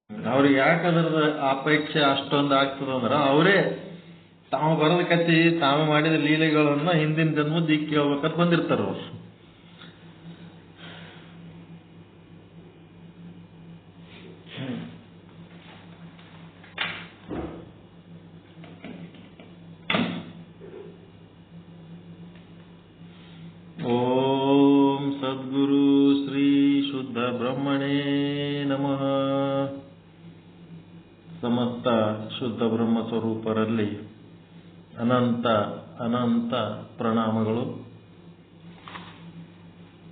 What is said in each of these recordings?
ಅವ್ರಿಗೆ ಯಾಕೆ ಅದರದ ಅಪೇಕ್ಷೆ ಅಷ್ಟೊಂದು ಆಗ್ತದಂದ್ರ ಅವರೇ ತಾವು ಬರದ ಕತ್ತಿ ತಾವು ಮಾಡಿದ ಲೀಲೆಗಳನ್ನ ಹಿಂದಿನ ಜನ್ಮದ ಈಗ ಕೇಳ್ಬೇಕಂತ ಬಂದಿರ್ತಾರ ಅವ್ರು. ಓಂ ಸದ್ಗುರು ಶ್ರೀ ಶುದ್ಧ ಬ್ರಹ್ಮಣೇ ನಮಃ. ಸಮಸ್ತ ಶುದ್ಧ ಬ್ರಹ್ಮ ಸ್ವರೂಪರಲ್ಲಿ ಅನಂತ ಅನಂತ ಪ್ರಣಾಮಗಳು.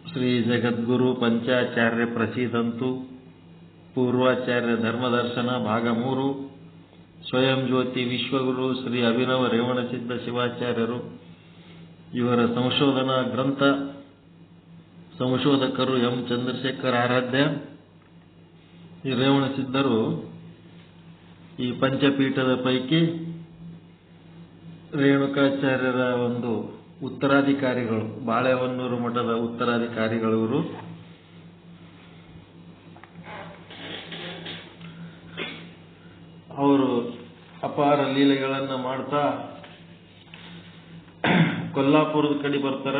ಶ್ರೀ ಜಗದ್ಗುರು ಪಂಚಾಚಾರ್ಯ ಪ್ರಸೀದಂತು ಪೂರ್ವಾಚಾರ್ಯ ಧರ್ಮದರ್ಶನ ಭಾಗ 3 ಸ್ವಯಂ ಜ್ಯೋತಿ ವಿಶ್ವಗುರು ಶ್ರೀ ಅಭಿನವ ರೇವಣಸಿದ್ಧ ಶಿವಾಚಾರ್ಯರು. ಇವರ ಸಂಶೋಧನಾ ಗ್ರಂಥ. ಸಂಶೋಧಕರು ಎಂ ಚಂದ್ರಶೇಖರ್ ಆರಾಧ್ಯ. ಈ ರೇವಣಸಿದ್ಧರು ಈ ಪಂಚಪೀಠದ ಪೈಕಿ ರೇಣುಕಾಚಾರ್ಯರ ಒಂದು ಉತ್ತರಾಧಿಕಾರಿಗಳು, ಬಾಳೆಹೊನ್ನೂರು ಮಠದ ಉತ್ತರಾಧಿಕಾರಿಗಳು ಇವರು. ಅವರು ಅಪಾರ ಲೀಲೆಗಳನ್ನು ಮಾಡ್ತಾ ಕೊಲ್ಲಾಪುರದ ಕಡೆ ಬರ್ತಾರ.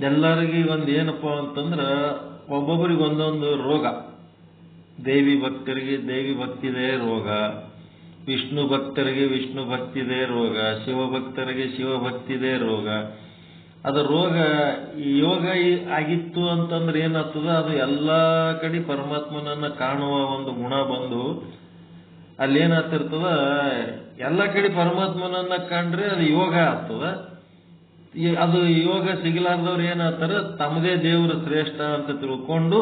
ಎಲ್ಲರಿಗೂ ಒಂದು ಏನಪ್ಪ ಅಂತಂದ್ರ ಒಬ್ಬೊಬ್ಬರಿಗೆ ಒಂದೊಂದು ರೋಗ. ದೇವಿ ಭಕ್ತರಿಗೆ ದೇವಿ ಭಕ್ತಿದೇ ರೋಗ, ವಿಷ್ಣು ಭಕ್ತರಿಗೆ ವಿಷ್ಣು ಭಕ್ತಿದೇ ರೋಗ, ಶಿವಭಕ್ತರಿಗೆ ಶಿವಭಕ್ತಿದೇ ರೋಗ. ಅದು ರೋಗ ಯೋಗ ಆಗಿತ್ತು ಅಂತಂದ್ರೆ ಏನಾಗ್ತದ, ಅದು ಎಲ್ಲಾ ಕಡೆ ಪರಮಾತ್ಮನನ್ನ ಕಾಣುವ ಒಂದು ಗುಣ ಬಂದು ಅಲ್ಲೇನಾಗ್ತಿರ್ತದ, ಎಲ್ಲ ಕಡೆ ಪರಮಾತ್ಮನನ್ನ ಕಂಡ್ರೆ ಅದು ಯೋಗ ಆಗ್ತದ. ಅದು ಯೋಗ ಸಿಗಲಾರ್ದವ್ರು ಏನಾಗ್ತಾರ, ತಮ್ಮದೇ ದೇವರು ಶ್ರೇಷ್ಠ ಅಂತ ತಿಳ್ಕೊಂಡು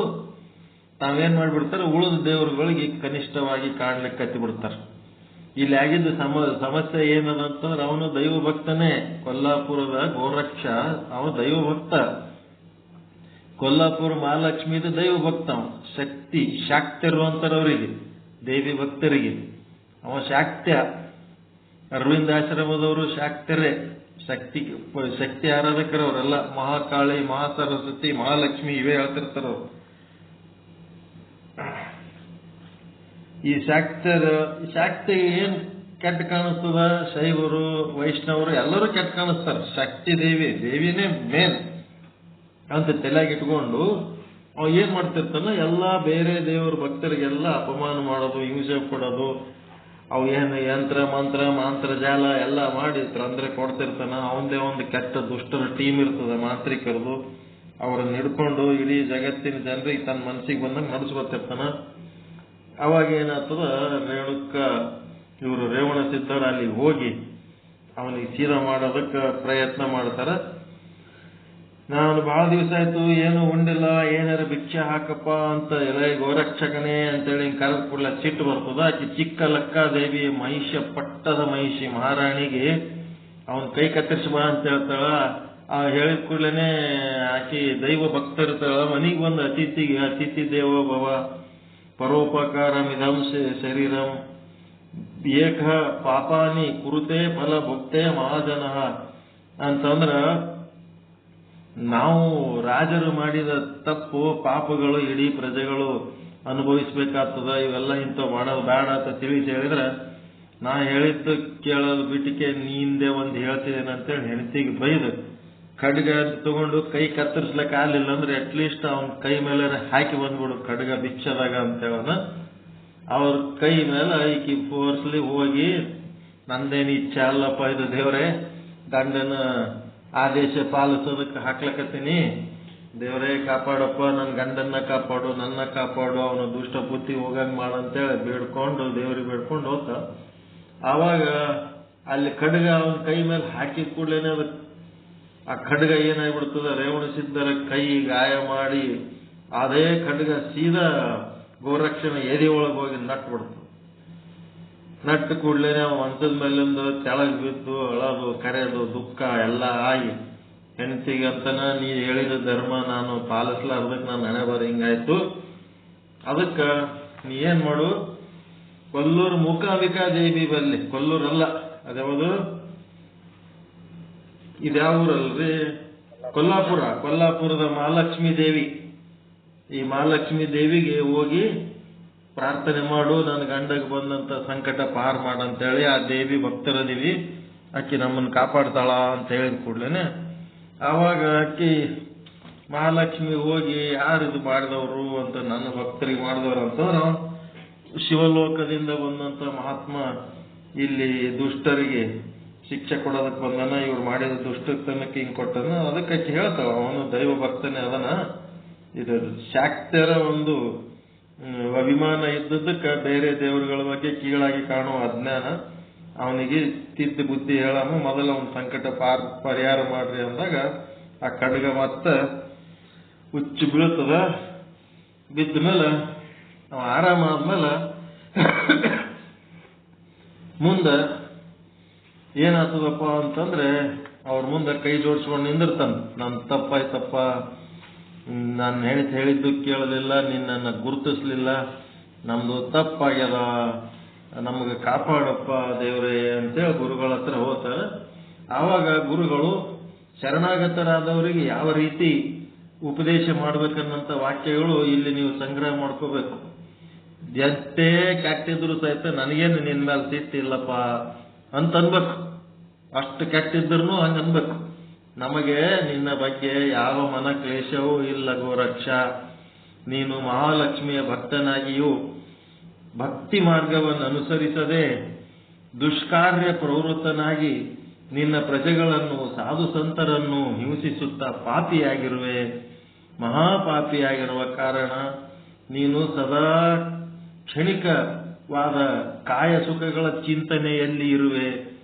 ತಾವೇನ್ ಮಾಡ್ಬಿಡ್ತಾರೆ, ಉಳಿದ ದೇವರುಗಳಿಗೆ ಕನಿಷ್ಠವಾಗಿ ಕಾಣ್ಲಿಕ್ಕೆ ಕತ್ತಿ ಬಿಡ್ತಾರೆ. ಇಲ್ಲಿ ಆಗಿದ್ದ ಸಮಸ್ಯೆ ಏನದಂತಂದ್ರೆ, ಅವನು ದೈವ ಭಕ್ತನೇ. ಕೊಲ್ಲಾಪುರದ ಗೋರಕ್ಷ ಅವನು ದೈವ ಭಕ್ತ. ಕೊಲ್ಲಾಪುರ ಮಹಾಲಕ್ಷ್ಮಿದು ದೈವ ಭಕ್ತ. ಅವನು ಶಕ್ತಿ ಶಾಕ್ತರು ಅಂತಾರೆ ಅವರಿಗೆ, ದೇವಿ ಭಕ್ತರಿಗೆ. ಅವ ಶಾಕ್ತ್ಯ. ಅರವಿಂದ ಆಶ್ರಮದವರು ಶಾಕ್ತರೇ, ಶಕ್ತಿ ಆರಾಧಕರವರೆಲ್ಲ. ಮಹಾಕಾಳಿ, ಮಹಾಸರಸ್ವತಿ, ಮಹಾಲಕ್ಷ್ಮಿ ಇವೇ ಹೇಳ್ತಿರ್ತಾರ ಅವರು. ಈ ಶಾಕ್ತಿಗೆ ಏನ್ ಕೆಟ್ಟ ಕಾಣಿಸ್ತದ, ಶೈವರು ವೈಷ್ಣವರು ಎಲ್ಲರೂ ಕೆಟ್ಟ ಕಾಣಿಸ್ತಾರ. ಶಕ್ತಿ ದೇವಿನೇ ಮೇನ್ ಅಂತ ತಲೆಯಾಗಿ ಇಟ್ಕೊಂಡು ಅವ್ ಏನ್ ಮಾಡ್ತಿರ್ತಾನ, ಎಲ್ಲಾ ಬೇರೆ ದೇವರ ಭಕ್ತರಿಗೆಲ್ಲ ಅಪಮಾನ ಮಾಡೋದು, ಹಿಂಸೆ ಕೊಡೋದು, ಅವು ಏನು ಯಂತ್ರ ಮಂತ್ರ ಮಾಂತ್ರ ಜಾಲ ಎಲ್ಲ ಮಾಡಿ ತೊಂದರೆ ಕೊಡ್ತಿರ್ತಾನ. ಅವಂದೇ ಒಂದು ಕೆಟ್ಟ ದುಷ್ಟರ ಟೀಮ್ ಇರ್ತದ, ಮಾಂತ್ರಿಕರದು. ಅವ್ರನ್ನ ಹಿಡ್ಕೊಂಡು ಇಡೀ ಜಗತ್ತಿನ ಜನರಿಗೆ ತನ್ನ ಮನಸ್ಸಿಗೆ ಬಂದಂಗೆ ನಡೆಸ್ಕೊತಿರ್ತಾನ. ಅವಾಗ ಏನಾಗ್ತದ, ಇವರು ರೇವಣ ಸಿದ್ಧರ ಅಲ್ಲಿ ಹೋಗಿ ಅವನಿಗೆ ಚೀರ ಮಾಡೋದಕ್ಕೆ ಪ್ರಯತ್ನ ಮಾಡ್ತಾರ. ನಾನು ಬಹಳ ದಿವಸ ಆಯ್ತು ಏನು ಉಂಡಿಲ್ಲ, ಏನಾರ ಭಿಕ್ಷೆ ಹಾಕಪ್ಪ ಅಂತ ಎಲೆ ಗೋರಕ್ಷಕನೇ ಅಂತೇಳಿ ಕರೆದ ಕೂಡಲೇ ಸಿಟ್ಟು ಬರ್ತದ. ಆಕಿ ಚಿಕ್ಕ ಲಕ್ಕಾದೇವಿ, ಮಹಿಷ ಪಟ್ಟದ ಮಹಿಷಿ ಮಹಾರಾಣಿಗೆ ಅವನ್ ಕೈ ಕತ್ತರಿಸಿ ಬಾ ಅಂತ ಹೇಳ್ತಾಳ. ಆ ಹೇಳಿದ ಕೂಡಲೇನೆ ಆಕಿ ದೈವ ಭಕ್ತರಿರ್ತಾಳ. ಮನಿಗೆ ಬಂದ ಅತಿಥಿಗೆ ಅತಿಥಿ ದೇವೋ ಭವ ಪರೋಪಕಾರಮಿದಂ ಶರೀರಂ ಏಕ ಪಾಪಾನಿ ಕುರುತೆ ಫಲ ಭುಕ್ತೆ ಮಹಾಜನಃ ಅಂತಂದ್ರ, ನಾವು ರಾಜರು ಮಾಡಿದ ತಪ್ಪು ಪಾಪಗಳು ಇಡೀ ಪ್ರಜೆಗಳು ಅನುಭವಿಸ್ಬೇಕಾಗ್ತದ. ಇವೆಲ್ಲ ಇಂಥವು ಮಾಡೋದು ಬೇಡ ಅಂತ ತಿಳಿಸಿ ಹೇಳಿದ್ರ, ನಾ ಹೇಳಿದ್ದು ಕೇಳೋದು ಬಿಟ್ಟಿಕೆ ನೀಂದೆ ಒಂದು ಹೇಳ್ತಿದ್ದೇನೆ ಅಂತೇಳಿ ಹೆಂಡತಿಗೆ ಬೈದು ಖಡ್ಗ ತಗೊಂಡು ಕೈ ಕತ್ತರಿಸ್ಲಿಕ್ಕೆ ಆಗ್ಲಿಲ್ಲ ಅಂದ್ರೆ ಅಟ್ಲೀಸ್ಟ್ ಅವನ್ ಕೈ ಮೇಲೆ ಹಾಕಿ ಬಂದ್ಬಿಡು ಖಡ್ಗ ಭಿಕ್ಷದಾಗ ಅಂತ ಹೇಳೋಣ. ಅವ್ರ ಕೈ ಮೇಲೆ ಈಕಿ ಫೋರ್ಸ್ಲಿ ಹೋಗಿ, ನಂದೇನು ಇಚ್ಛೆ ಅಲ್ಲಪ್ಪ, ಇದು ದೇವ್ರೆ ಗಂಡನ ಆದೇಶ ಪಾಲಿಸೋದಕ್ಕೆ ಹಾಕ್ಲಕತ್ತೀನಿ, ದೇವರೇ ಕಾಪಾಡಪ್ಪ, ನನ್ನ ಗಂಡನ್ನ ಕಾಪಾಡು, ನನ್ನ ಕಾಪಾಡು, ಅವನು ದುಷ್ಟ ಬುದ್ಧಿ ಹೋಗಂಗ್ ಮಾಡಂತೇಳಿ ಬೇಡ್ಕೊಂಡು ದೇವ್ರಿಗೆ ಬೇಡ್ಕೊಂಡು ಹೋಗ್ತ. ಆವಾಗ ಅಲ್ಲಿ ಖಡ್ಗ ಅವನ ಕೈ ಮೇಲೆ ಹಾಕಿದ ಕೂಡಲೇನೆ ಆ ಖಡ್ಗ ಏನಾಗ್ಬಿಡ್ತದ, ರೇವಣ ಸಿದ್ಧರ ಕೈ ಗಾಯ ಮಾಡಿ ಅದೇ ಖಡ್ಗ ಸೀದಾ ಗೋರಕ್ಷಣ ಎದೆ ಒಳಗೆ ಹೋಗಿ ನಟ್ಟು ಬಿಡ್ತದೆ. ನಟ್ಟು ಕೂಡ್ಲೇನೆ ಅವ ಮಂಚದ ಮೇಲಿಂದ ತೆಳಗ್ ಬಿದ್ದು ಅಳೋದು, ಕರೆಯೋದು, ದುಃಖ ಎಲ್ಲ ಆಗಿ ಹೆಂಡತಿಗೆ ಅಂತನ ನೀ ಹೇಳಿದ ಧರ್ಮ ನಾನು ಪಾಲಿಸ್ಲಾರ್ದಕ್ಕೆ ನಾನು ಹಣೆ ಬರ ಹಿಂಗಾಯ್ತು, ಅದಕ್ಕ ನೀ ಏನ್ ಮಾಡು, ಕೊಲ್ಲೂರು ಮೂಕಾಂಬಿಕಾ ದೇವಿ ಬಲ್ಲಿ, ಕೊಲ್ಲೂರಲ್ಲ ಅದ್ಯಾವುದು, ಇದ್ಯಾವ ಊರಲ್ರಿ, ಕೊಲ್ಲಾಪುರದ ಮಹಾಲಕ್ಷ್ಮೀ ದೇವಿ. ಈ ಮಹಾಲಕ್ಷ್ಮೀ ದೇವಿಗೆ ಹೋಗಿ ಪ್ರಾರ್ಥನೆ ಮಾಡು, ನನ್ನ ಗಂಡಗೆ ಬಂದಂತ ಸಂಕಟ ಪಾರ್ ಮಾಡಂತೇಳಿ ಆ ದೇವಿ ಭಕ್ತರದಿವಿ, ಆಕಿ ನಮ್ಮನ್ನು ಕಾಪಾಡ್ತಾಳ ಅಂತ ಹೇಳಿದ ಕೂಡ್ಲೇನೆ ಆವಾಗ ಆಕಿ ಮಹಾಲಕ್ಷ್ಮಿ ಹೋಗಿ ಯಾರಿದು ಮಾಡಿದವರು ಅಂತ, ನನ್ನ ಭಕ್ತರಿಗೆ ಮಾಡಿದವರು ಅಂತಂದ್ರ ಶಿವಲೋಕದಿಂದ ಬಂದಂತ ಮಹಾತ್ಮ ಇಲ್ಲಿ ದುಷ್ಟರಿಗೆ ಶಿಕ್ಷೆ ಕೊಡೋದಕ್ಕೆ ಬಂದನ, ಇವ್ರು ಮಾಡಿದ ದುಷ್ಟತನಕ್ಕೆ ಹಿಂಗ್ ಕೊಟ್ಟನ. ಅದಕ್ಕೆ ಆಕಿ ಹೇಳ್ತಾವ ಅವನು ದೈವ ಭಕ್ತನೇ ಅದನ. ಇದು ಶಾಕ್ತರ ಒಂದು ಅಭಿಮಾನ ಇದ್ದದಕ್ಕೆ ಬೇರೆ ದೇವರುಗಳ ಬಗ್ಗೆ ಕೀಳಾಗಿ ಕಾಣುವ ಅಜ್ಞಾನ, ಅವನಿಗೆ ತಿದ್ದಿ ಬುದ್ಧಿ ಹೇಳಮ್ಮ, ಮೊದಲ ಅವನ ಸಂಕಟ ಪರಿಹಾರ ಮಾಡ್ರಿ ಅಂದಾಗ ಆ ಖಡ್ಗ ಮತ್ತ ಹುಚ್ಚು ಬೀಳ್ತದ. ಬಿದ್ದ ಮೇಲೆ ಅವ ಆರಾಮಾದ್ಮೇಲೆ ಮುಂದ ಏನಾಗ್ತದಪ್ಪ ಅಂತಂದ್ರೆ ಅವ್ರ ಮುಂದೆ ಕೈ ಜೋಡಿಸ್ಕೊಂಡು ನಿಂದಿರ್ತಾನ. ನನ್ ತಪ್ಪಾಯ್ತಪ್ಪ, ನಾನು ಹೇಳಿದ್ದು ಕೇಳಲಿಲ್ಲ, ನಿನ್ನನ್ನು ಗುರುತಿಸ್ಲಿಲ್ಲ, ನಮ್ದು ತಪ್ಪಾಗ್ಯದ, ನಮಗೆ ಕಾಪಾಡಪ್ಪ ದೇವ್ರೇ ಅಂತೇಳಿ ಗುರುಗಳ ಹತ್ರ ಹೋಗ್ತಾರೆ. ಆವಾಗ ಗುರುಗಳು ಶರಣಾಗತರಾದವರಿಗೆ ಯಾವ ರೀತಿ ಉಪದೇಶ ಮಾಡ್ಬೇಕನ್ನಂತ ವಾಕ್ಯಗಳು ಇಲ್ಲಿ ನೀವು ಸಂಗ್ರಹ ಮಾಡ್ಕೋಬೇಕು. ಎಷ್ಟೇ ಕೆಟ್ಟಿದ್ರು ಸಹಿತ ನನಗೇನು ನಿನ್ ಮೇಲೆ ಸಿಟ್ಟಿಲ್ಲಪ್ಪ ಅಂತ ಅನ್ಬೇಕು. ಅಷ್ಟು ಕೆಟ್ಟಿದ್ರು ಹಂಗ ಅನ್ಬೇಕು. ನಮಗೆ ನಿನ್ನ ಬಗ್ಗೆ ಯಾವ ಮನ ಕ್ಲೇಶವೂ ಇಲ್ಲ ಗೋರಕ್ಷ, ನೀನು ಮಹಾಲಕ್ಷ್ಮಿಯ ಭಕ್ತನಾಗಿಯೂ ಭಕ್ತಿ ಮಾರ್ಗವನ್ನು ಅನುಸರಿಸದೆ ದುಷ್ಕಾರ್ಯ ಪ್ರವೃತ್ತನಾಗಿ ನಿನ್ನ ಪ್ರಜೆಗಳನ್ನು ಸಾಧು ಸಂತರನ್ನು ಹಿಂಸಿಸುತ್ತಾ ಪಾಪಿಯಾಗಿರುವೆ. ಮಹಾಪಾಪಿಯಾಗಿರುವ ಕಾರಣ ನೀನು ಸದಾ ಕ್ಷಣಿಕವಾದ ಕಾಯ ಸುಖಗಳ ಚಿಂತನೆಯಲ್ಲಿ ಇರುವೆ.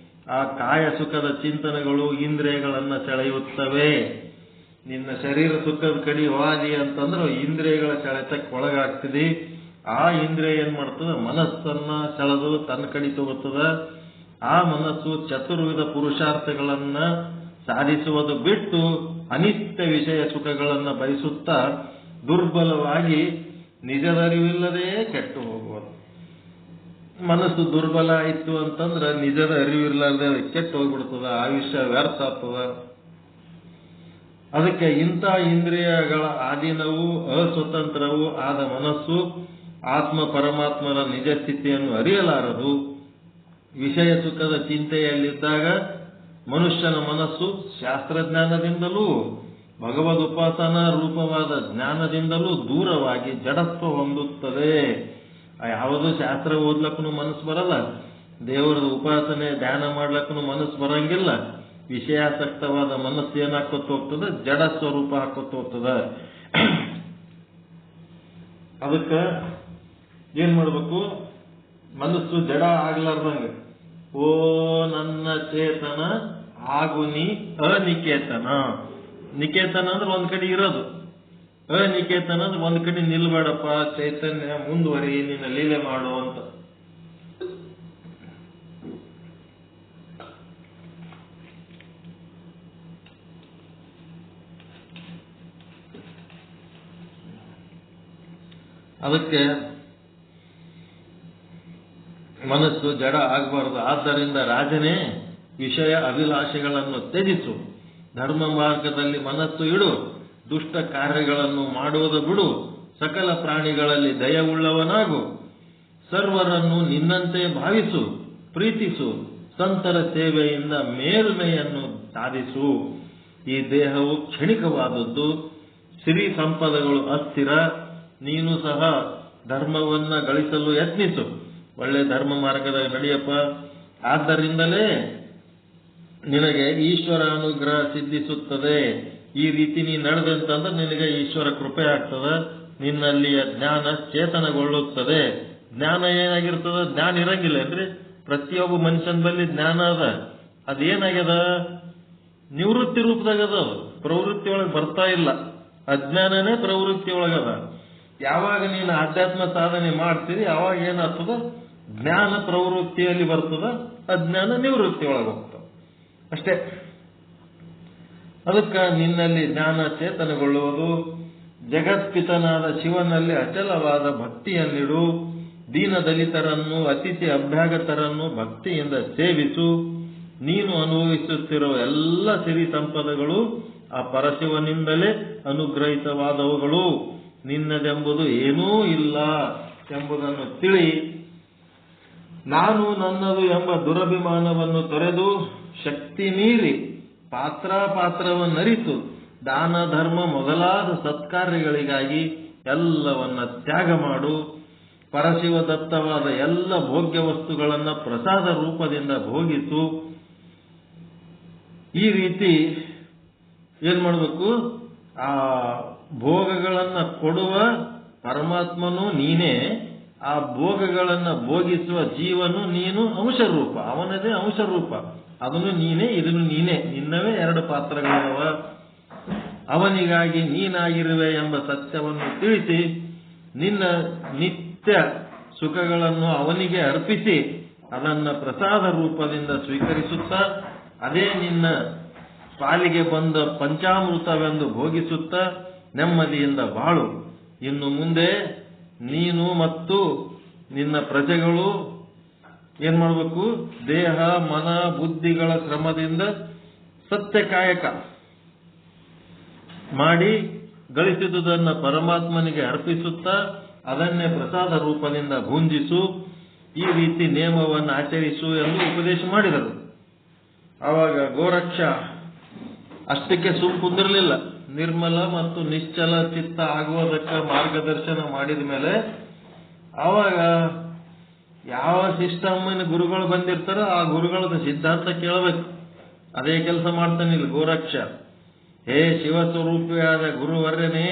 ಆ ಕಾಯ ಸುಖದ ಚಿಂತನೆಗಳು ಇಂದ್ರಿಯಗಳನ್ನ ಸೆಳೆಯುತ್ತವೆ. ನಿನ್ನ ಶರೀರ ಸುಖದ ಕಡೆ ವಾದಿ ಅಂತಂದ್ರೆ ಇಂದ್ರಿಯಗಳ ಸೆಳೆತಕ್ಕೆ ಒಳಗಾಗ್ತದೆ. ಆ ಇಂದ್ರಿಯ ಏನ್ ಮಾಡ್ತದ, ಮನಸ್ಸನ್ನ ಸೆಳೆದು ತನ್ನ ಕಡೆ ತಗೋತದ. ಆ ಮನಸ್ಸು ಚತುರ್ವಿಧ ಪುರುಷಾರ್ಥಗಳನ್ನ ಸಾಧಿಸುವುದು ಬಿಟ್ಟು ಅನಿತ್ಯ ವಿಷಯ ಸುಖಗಳನ್ನ ಬಯಸುತ್ತಾ ದುರ್ಬಲವಾಗಿ ನಿಜದರಿವಿಲ್ಲದೆ ಕೆಟ್ಟು ಹೋಗುವುದು. ಮನಸ್ಸು ದುರ್ಬಲ ಆಯ್ತು ಅಂತಂದ್ರೆ ನಿಜದ ಅರಿವಿರ್ಲಾರ್ದೆ ಕೆಟ್ಟು ಹೋಗ್ಬಿಡ್ತದ, ಆಯುಷ್ಯ ವ್ಯರ್ಥ ಆಗ್ತದ. ಅದಕ್ಕೆ ಇಂಥ ಇಂದ್ರಿಯಗಳ ಆಧೀನವೂ ಅಸ್ವತಂತ್ರವೂ ಆದ ಮನಸ್ಸು ಆತ್ಮ ಪರಮಾತ್ಮರ ನಿಜ ಸ್ಥಿತಿಯನ್ನು ಅರಿಯಲಾರದು. ವಿಷಯ ಸುಖದ ಚಿಂತೆಯಲ್ಲಿದ್ದಾಗ ಮನುಷ್ಯನ ಮನಸ್ಸು ಶಾಸ್ತ್ರಜ್ಞಾನದಿಂದಲೂ ಭಗವದುಪಾಸನಾ ರೂಪವಾದ ಜ್ಞಾನದಿಂದಲೂ ದೂರವಾಗಿ ಜಡತ್ವ ಹೊಂದುತ್ತದೆ. ಯಾವುದು ಶಾಸ್ತ್ರ ಓದ್ಲಕ್ಕೂ ಮನಸ್ಸು ಬರಲ್ಲ, ದೇವರ ಉಪಾಸನೆ ಧ್ಯಾನ ಮಾಡ್ಲಕ್ಕೂ ಮನಸ್ಸು ಬರಂಗಿಲ್ಲ. ವಿಷಯಾಸಕ್ತವಾದ ಮನಸ್ಸು ಏನಾಕೋತ ಹೋಗ್ತದೆ, ಜಡ ಸ್ವರೂಪ ಹಾಕೋತ ಹೋಗ್ತದ. ಅದಕ್ಕೆ ಏನ್ ಮಾಡ್ಬೇಕು, ಮನಸ್ಸು ಜಡ ಆಗ್ಲಾರ್ದಂಗ ಓ ನನ್ನ ಚೇತನ ಆಗುನಿ ಅನಿಕೇತನ. ನಿಕೇತನ ಅಂದ್ರೆ ಒಂದ್ ಕಡೆ ಇರೋದು, ಅನಿಕೇತನ ಅಂದ್ರೆ ಒಂದ್ ಕಡೆ ನಿಲ್ಬೇಡಪ್ಪ ಚೈತನ್ಯ ಮುಂದುವರಿ, ನಿನ್ನ ಲೀಲೆ ಮಾಡು ಅಂತ. ಅದಕ್ಕೆ ಮನಸ್ಸು ಜಡ ಆಗಬಾರದು. ಆದ್ದರಿಂದ ರಾಜನೇ ವಿಷಯ ಅಭಿಲಾಷೆಗಳನ್ನು ತ್ಯಜಿಸು, ಧರ್ಮ ಮಾರ್ಗದಲ್ಲಿ ಮನಸ್ಸು ಇಡು, ದುಷ್ಟ ಕಾರ್ಯಗಳನ್ನು ಮಾಡುವುದು ಬಿಡು, ಸಕಲ ಪ್ರಾಣಿಗಳಲ್ಲಿ ದಯವುಳ್ಳವನಾಗು, ಸರ್ವರನ್ನು ನಿನ್ನಂತೆ ಭಾವಿಸು, ಪ್ರೀತಿಸು, ಸಂತರ ಸೇವೆಯಿಂದ ಮೇಲ್ಮೆಯನ್ನು ಸಾಧಿಸು. ಈ ದೇಹವು ಕ್ಷಣಿಕವಾದದ್ದು, ಸಿರಿ ಸಂಪದಗಳು ಅಸ್ಥಿರ. ನೀನು ಸಹ ಧರ್ಮವನ್ನ ಗಳಿಸಲು ಯತ್ನಿಸು, ಒಳ್ಳೆ ಧರ್ಮ ಮಾರ್ಗದ ನಡೆಯಪ್ಪ. ಆದ್ದರಿಂದಲೇ ನಿನಗೆ ಈಶ್ವರ ಅನುಗ್ರಹ ಸಿದ್ಧಿಸುತ್ತದೆ. ಈ ರೀತಿ ನೀ ನಡೆದಂತಂದ್ರೆ ನಿನಗೆ ಈಶ್ವರ ಕೃಪೆ ಆಗ್ತದ, ನಿನ್ನಲ್ಲಿಯ ಜ್ಞಾನ ಚೇತನಗೊಳ್ಳುತ್ತದೆ. ಜ್ಞಾನ ಏನಾಗಿರ್ತದ, ಜ್ಞಾನ ಇರಂಗಿಲ್ಲ ಅಂದ್ರೆ ಪ್ರತಿಯೊಬ್ಬ ಮನುಷ್ಯನ ಬಳಿ ಜ್ಞಾನ ಅದ. ಅದೇನಾಗ್ಯದ, ನಿವೃತ್ತಿ ರೂಪದಾಗದ, ಪ್ರವೃತ್ತಿ ಒಳಗೆ ಬರ್ತಾ ಇಲ್ಲ. ಅಜ್ಞಾನನೇ ಪ್ರವೃತ್ತಿ ಒಳಗದ. ಯಾವಾಗ ನೀನು ಆಧ್ಯಾತ್ಮ ಸಾಧನೆ ಮಾಡ್ತೀರಿ ಅವಾಗ ಏನಾಗ್ತದ, ಜ್ಞಾನ ಪ್ರವೃತ್ತಿಯಲ್ಲಿ ಬರ್ತದ, ಅಜ್ಞಾನ ನಿವೃತ್ತಿ ಒಳಗೆ ಹೋಗ್ತದ ಅಷ್ಟೇ. ಅದಕ್ಕೆ ನಿನ್ನಲ್ಲಿ ಜ್ಞಾನ ಚೇತನಗೊಳ್ಳುವುದು. ಜಗತ್ಪಿತನಾದ ಶಿವನಲ್ಲಿ ಅಚಲವಾದ ಭಕ್ತಿಯನ್ನಿಡು. ದೀನ ದಲಿತರನ್ನು ಅತಿಥಿ ಅಭ್ಯಾಗತರನ್ನು ಭಕ್ತಿಯಿಂದ ಸೇವಿಸು. ನೀನು ಅನುಭವಿಸುತ್ತಿರುವ ಎಲ್ಲ ಸಿರಿ ಸಂಪದಗಳು ಆ ಪರಶಿವನಿಂದಲೇ ಅನುಗ್ರಹಿತವಾದವುಗಳು. ನಿನ್ನದೆಂಬುದು ಏನೂ ಇಲ್ಲ. ಎಂಬುದನ್ನು ತಿಳಿ ನಾನು ನನ್ನದು ಎಂಬ ದುರಭಿಮಾನವನ್ನು ತೊರೆದು ಶಕ್ತಿ ಮೀರಿ ಪಾತ್ರವನ್ನರಿತು ದಾನ ಧರ್ಮ ಮೊದಲಾದ ಸತ್ಕಾರ್ಯಗಳಿಗಾಗಿ ಎಲ್ಲವನ್ನ ತ್ಯಾಗ ಮಾಡು. ಪರಶಿವದತ್ತವಾದ ಎಲ್ಲ ಭೋಗ್ಯ ವಸ್ತುಗಳನ್ನು ಪ್ರಸಾದ ರೂಪದಿಂದ ಭೋಗಿಸು. ಈ ರೀತಿ ಏನ್ ಮಾಡಬೇಕು? ಆ ಭೋಗಗಳನ್ನ ಕೊಡುವ ಪರಮಾತ್ಮನು ನೀನೇ, ಆ ಭೋಗಗಳನ್ನ ಭೋಗಿಸುವ ಜೀವನು ನೀನು ಅಂಶರೂಪ, ಅವನದೇ ಅಂಶರೂಪ. ಅದನ್ನು ನೀನೇ, ಇದನ್ನು ನೀನೇ, ನಿನ್ನವೇ ಎರಡು ಪಾತ್ರಗಳವ. ಅವನಿಗಾಗಿ ನೀನಾಗಿರುವೆ ಎಂಬ ಸತ್ಯವನ್ನು ತಿಳಿಸಿ ನಿನ್ನ ನಿತ್ಯ ಸುಖಗಳನ್ನು ಅವನಿಗೆ ಅರ್ಪಿಸಿ ಅದನ್ನ ಪ್ರಸಾದ ರೂಪದಿಂದ ಸ್ವೀಕರಿಸುತ್ತಾ ಅದೇ ನಿನ್ನ ಪಾಲಿಗೆ ಬಂದ ಪಂಚಾಮೃತವೆಂದು ಭೋಗಿಸುತ್ತಾ ನೆಮ್ಮದಿಯಿಂದ ಬಾಳು. ಇನ್ನು ಮುಂದೆ ನೀನು ಮತ್ತು ನಿನ್ನ ಪ್ರಜೆಗಳು ಏನ್ ಮಾಡಬೇಕು? ದೇಹ ಮನ ಬುದ್ಧಿಗಳ ಶ್ರಮದಿಂದ ಸತ್ಯ ಕಾಯಕ ಮಾಡಿ ಗಳಿಸಿದುದನ್ನ ಪರಮಾತ್ಮನಿಗೆ ಅರ್ಪಿಸುತ್ತಾ ಅದನ್ನೇ ಪ್ರಸಾದ ರೂಪದಿಂದ ಭುಂಜಿಸು. ಈ ರೀತಿ ನೇಮವನ್ನು ಆಚರಿಸು ಎಂದು ಉಪದೇಶ ಮಾಡಿದರು. ಆವಾಗ ಗೋರಕ್ಷ ಅಷ್ಟಕ್ಕೆ ಕುಂದಿರಲಿಲ್ಲ. ನಿರ್ಮಲ ಮತ್ತು ನಿಶ್ಚಲ ಚಿತ್ತ ಆಗುವುದಕ್ಕೆ ಮಾರ್ಗದರ್ಶನ ಮಾಡಿದ ಮೇಲೆ ಆವಾಗ ಯಾವ ಸಿಸ್ಟಮ್ಮಿನ ಗುರುಗಳು ಬಂದಿರ್ತಾರೋ ಆ ಗುರುಗಳದ ಸಿದ್ಧಾಂತ ಕೇಳಬೇಕು. ಅದೇ ಕೆಲಸ ಮಾಡ್ತಾನಿಲ್ಲ ಗೋರಕ್ಷ. ಹೇ ಶಿವಸ್ವರೂಪಿಯಾದ ಗುರುವರ್ಯನೇ,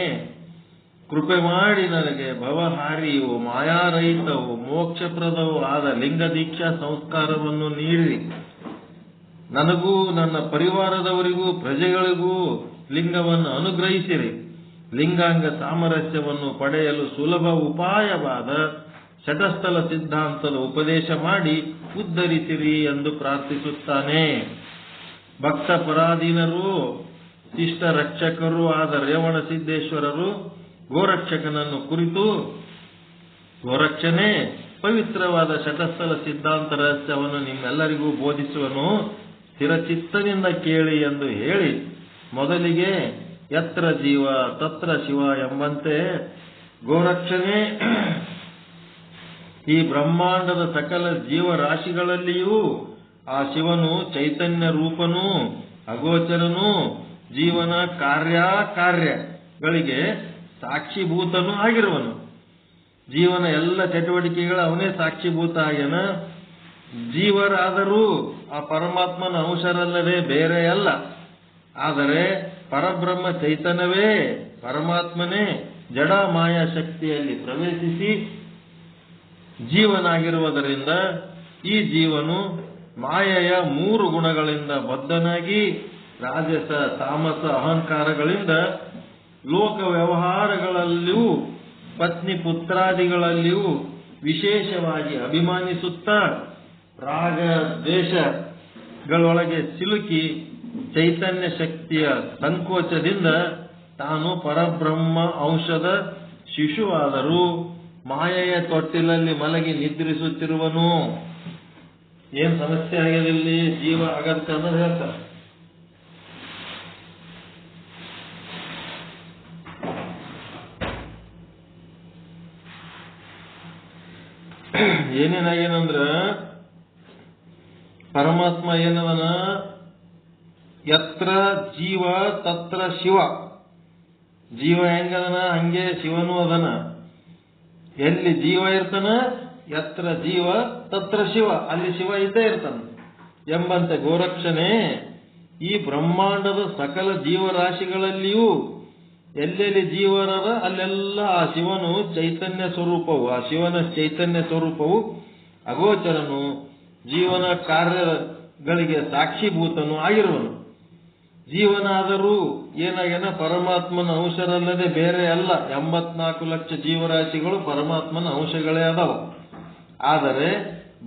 ಕೃಪೆ ಮಾಡಿ ನನಗೆ ಭವಹಾರಿಯು ಮಾಯಾರಹಿತವು ಮೋಕ್ಷಪ್ರದವೂ ಆದ ಲಿಂಗ ದೀಕ್ಷಾ ಸಂಸ್ಕಾರವನ್ನು ನೀಡಿ ನನಗೂ ನನ್ನ ಪರಿವಾರದವರಿಗೂ ಪ್ರಜೆಗಳಿಗೂ ಲಿಂಗವನ್ನು ಅನುಗ್ರಹಿಸಿರಿ. ಲಿಂಗಾಂಗ ಸಾಮರಸ್ಯವನ್ನು ಪಡೆಯಲು ಸುಲಭ ಉಪಾಯವಾದ ಶಟಸ್ಥಲ ಸಿದ್ಧಾಂತದ ಉಪದೇಶ ಮಾಡಿ ಉದ್ಧರಿಸಿರಿ ಎಂದು ಪ್ರಾರ್ಥಿಸುತ್ತಾನೆ. ಭಕ್ತ ಪರಾಧೀನರು ಶಿಷ್ಟ ರಕ್ಷಕರು ಆದ ರೇವಣ ಸಿದ್ದೇಶ್ವರರು ಗೋರಕ್ಷಕನನ್ನು ಕುರಿತು, ಗೋರಕ್ಷನೇ, ಪವಿತ್ರವಾದ ಶಟಸ್ಥಲ ಸಿದ್ಧಾಂತ ರಹಸ್ಯವನ್ನು ನಿಮ್ಮೆಲ್ಲರಿಗೂ ಬೋಧಿಸುವನು, ಸ್ಥಿರಚಿತ್ತದಿಂದ ಕೇಳಿ ಎಂದು ಹೇಳಿ ಮೊದಲಿಗೆ ಯತ್ರ ಜೀವ ತತ್ರ ಶಿವ ಎಂಬಂತೆ ಗೋರಕ್ಷನೇ ಈ ಬ್ರಹ್ಮಾಂಡದ ಸಕಲ ಜೀವರಾಶಿಗಳಲ್ಲಿಯೂ ಆ ಶಿವನು ಚೈತನ್ಯ ರೂಪನೂ ಅಗೋಚರನೂ ಜೀವನ ಕಾರ್ಯಗಳಿಗೆ ಸಾಕ್ಷಿಭೂತನೂ ಆಗಿರುವನು. ಜೀವನ ಎಲ್ಲ ಚಟುವಟಿಕೆಗಳ ಅವನೇ ಸಾಕ್ಷಿಭೂತ ಆಗ್ಯನ. ಜೀವರಾದರೂ ಆ ಪರಮಾತ್ಮನ ಅಂಶರಲ್ಲದೆ ಬೇರೆ ಅಲ್ಲ. ಆದರೆ ಪರಬ್ರಹ್ಮ ಚೈತನ್ಯವೇ ಪರಮಾತ್ಮನೇ ಜಡ ಮಾಯಾ ಶಕ್ತಿಯಲ್ಲಿ ಪ್ರವೇಶಿಸಿ ಜೀವನಾಗಿರುವುದರಿಂದ ಈ ಜೀವನು ಮಾಯೆಯ 3 ಗುಣಗಳಿಂದ ಬದ್ಧನಾಗಿ ರಾಜಸ ತಾಮಸ ಅಹಂಕಾರಗಳಿಂದ ಲೋಕ ವ್ಯವಹಾರಗಳಲ್ಲಿಯೂ ಪತ್ನಿ ಪುತ್ರಾದಿಗಳಲ್ಲಿಯೂ ವಿಶೇಷವಾಗಿ ಅಭಿಮಾನಿಸುತ್ತಾ ರಾಗ ದ್ವೇಷಗಳೊಳಗೆ ಸಿಲುಕಿ ಚೈತನ್ಯ ಶಕ್ತಿಯ ಸಂಕೋಚದಿಂದ ತಾನು ಪರಬ್ರಹ್ಮ ಅಂಶದ ಶಿಶುವಾದರೂ ಮಾಯೆಯ ತೊಟ್ಟಿಲಲ್ಲಿ ಮಲಗಿ ನಿದ್ರಿಸುತ್ತಿರುವನು. ಏನ್ ಸಮಸ್ಯೆ ಆಗ್ಯದಿಲ್ಲಿ ಜೀವ ಆಗತ್ತ ಅನ್ನೋದು ಹೇಳ್ತಾರೆ. ಏನೇನಾಗೇನಂದ್ರ ಪರಮಾತ್ಮ ಏನದನ, ಯತ್ರ ಜೀವ ತತ್ರ ಶಿವ. ಜೀವ ಹೆಂಗದನ ಹಂಗೆ ಶಿವನು ಅದನ. ಎಲ್ಲಿ ಜೀವ ಇರ್ತಾನ, ಯತ್ರ ಜೀವ ತತ್ರ ಶಿವ, ಅಲ್ಲಿ ಶಿವ ಇದ್ದೇ ಇರ್ತಾನ ಎಂಬಂತೆ ಗೋರಕ್ಷಣೆ ಈ ಬ್ರಹ್ಮಾಂಡದ ಸಕಲ ಜೀವರಾಶಿಗಳಲ್ಲಿಯೂ ಎಲ್ಲೆಲ್ಲಿ ಜೀವರದ ಅಲ್ಲೆಲ್ಲ ಆ ಶಿವನು ಚೈತನ್ಯ ಸ್ವರೂಪವು, ಆ ಶಿವನ ಚೈತನ್ಯ ಸ್ವರೂಪವು ಅಗೋಚರನು, ಜೀವನ ಕಾರ್ಯಗಳಿಗೆ ಸಾಕ್ಷಿಭೂತನು ಆಗಿರುವನು. ಜೀವನಾದರೂ ಏನಾಗೇನ ಪರಮಾತ್ಮನ ಅಂಶರಲ್ಲದೆ ಬೇರೆ ಅಲ್ಲ. 84 ಲಕ್ಷ ಜೀವರಾಶಿಗಳು ಪರಮಾತ್ಮನ ಅಂಶಗಳೇ ಅದಾವ. ಆದರೆ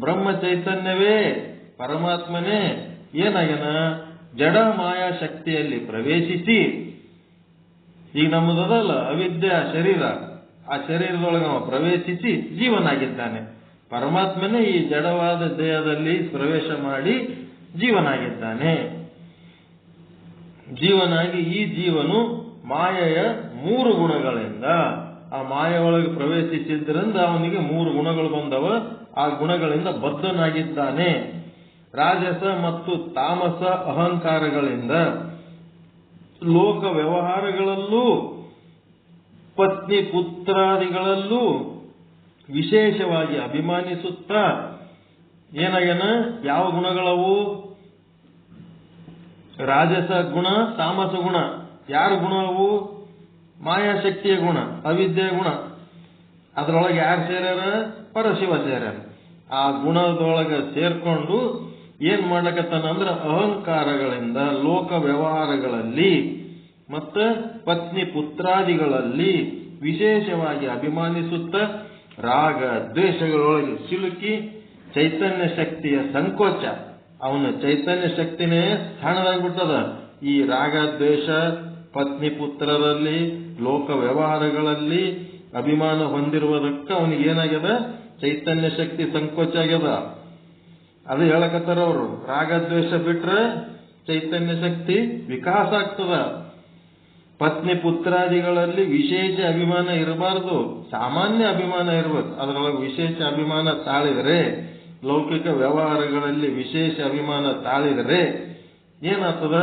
ಬ್ರಹ್ಮ ಚೈತನ್ಯವೇ ಪರಮಾತ್ಮನೇ ಏನಾಗೇನ ಜಡ ಮಾಯಾ ಶಕ್ತಿಯಲ್ಲಿ ಪ್ರವೇಶಿಸಿ, ಈಗ ನಮ್ಮದಲ್ಲ ಅವಿದ್ಯಾ ಶರೀರ, ಆ ಶರೀರದೊಳಗೆ ನಾವು ಪ್ರವೇಶಿಸಿ ಜೀವನಾಗಿದ್ದಾನೆ. ಪರಮಾತ್ಮನೇ ಈ ಜಡವಾದ ದೇಹದಲ್ಲಿ ಪ್ರವೇಶ ಮಾಡಿ ಜೀವನಾಗಿದ್ದಾನೆ. ಜೀವನಾಗಿ ಈ ಜೀವನು ಮಾಯೆಯ 3 ಗುಣಗಳಿಂದ ಆ ಮಾಯೆ ಒಳಗೆ ಪ್ರವೇಶಿಸಿದ್ರಿಂದ ಅವನಿಗೆ 3 ಗುಣಗಳು ಬಂದವ. ಆ ಗುಣಗಳಿಂದ ಬದ್ಧನಾಗಿದ್ದಾನೆ. ರಾಜಸ ಮತ್ತು ತಾಮಸ ಅಹಂಕಾರಗಳಿಂದ ಲೋಕ ವ್ಯವಹಾರಗಳಲ್ಲೂ ಪತ್ನಿ ಪುತ್ರಾದಿಗಳಲ್ಲೂ ವಿಶೇಷವಾಗಿ ಅಭಿಮಾನಿಸುತ್ತಾ ಏನಾಗ್ಯಾನ? ಯಾವ ಗುಣಗಳವು? ರಾಜಸ ಗುಣ, ತಾಮಸ ಗುಣ. ಯಾರ ಗುಣ ಅವು? ಮಾಯಾಶಕ್ತಿಯ ಗುಣ, ಅವಿದ್ಯೆಯ ಗುಣ. ಅದರೊಳಗೆ ಯಾರು ಸೇರ್ಯಾರ? ಪರಶಿವ ಸೇರ್ಯಾರ. ಆ ಗುಣದೊಳಗೆ ಸೇರ್ಕೊಂಡು ಏನ್ ಮಾಡ್ಲಕತ್ತಾನ ಅಂದ್ರೆ ಅಹಂಕಾರಗಳಿಂದ ಲೋಕ ವ್ಯವಹಾರಗಳಲ್ಲಿ ಮತ್ತು ಪತ್ನಿ ಪುತ್ರಾದಿಗಳಲ್ಲಿ ವಿಶೇಷವಾಗಿ ಅಭಿಮಾನಿಸುತ್ತ ರಾಗ ದ್ವೇಷಗಳೊಳಗೆ ಸಿಲುಕಿ ಚೈತನ್ಯ ಶಕ್ತಿಯ ಸಂಕೋಚ, ಅವನ ಚೈತನ್ಯ ಶಕ್ತಿನೇ ಸ್ಥಾನದಾಗ್ಬಿಟ್ಟದ. ಈ ರಾಗ ದ್ವೇಷ ಪತ್ನಿ ಪುತ್ರರಲ್ಲಿ ಲೋಕ ವ್ಯವಹಾರಗಳಲ್ಲಿ ಅಭಿಮಾನ ಹೊಂದಿರುವುದಕ್ಕೆ ಅವನಿಗೆ ಏನಾಗ್ಯದ? ಚೈತನ್ಯ ಶಕ್ತಿ ಸಂಕೋಚ ಆಗ್ಯದ. ಅದು ಹೇಳಕತ್ತಾರ ಅವರು. ರಾಗದ್ವೇಷ ಬಿಟ್ರೆ ಚೈತನ್ಯ ಶಕ್ತಿ ವಿಕಾಸ ಆಗ್ತದ. ಪತ್ನಿ ಪುತ್ರಾದಿಗಳಲ್ಲಿ ವಿಶೇಷ ಅಭಿಮಾನ ಇರಬಾರದು, ಸಾಮಾನ್ಯ ಅಭಿಮಾನ ಇರಬೇಕು. ಅದರೊಳಗೆ ವಿಶೇಷ ಅಭಿಮಾನ ತಾಳಿದರೆ, ಲೌಕಿಕ ವ್ಯವಹಾರಗಳಲ್ಲಿ ವಿಶೇಷ ಅಭಿಮಾನ ತಾಳಿದರೆ ಏನಾಗ್ತದ?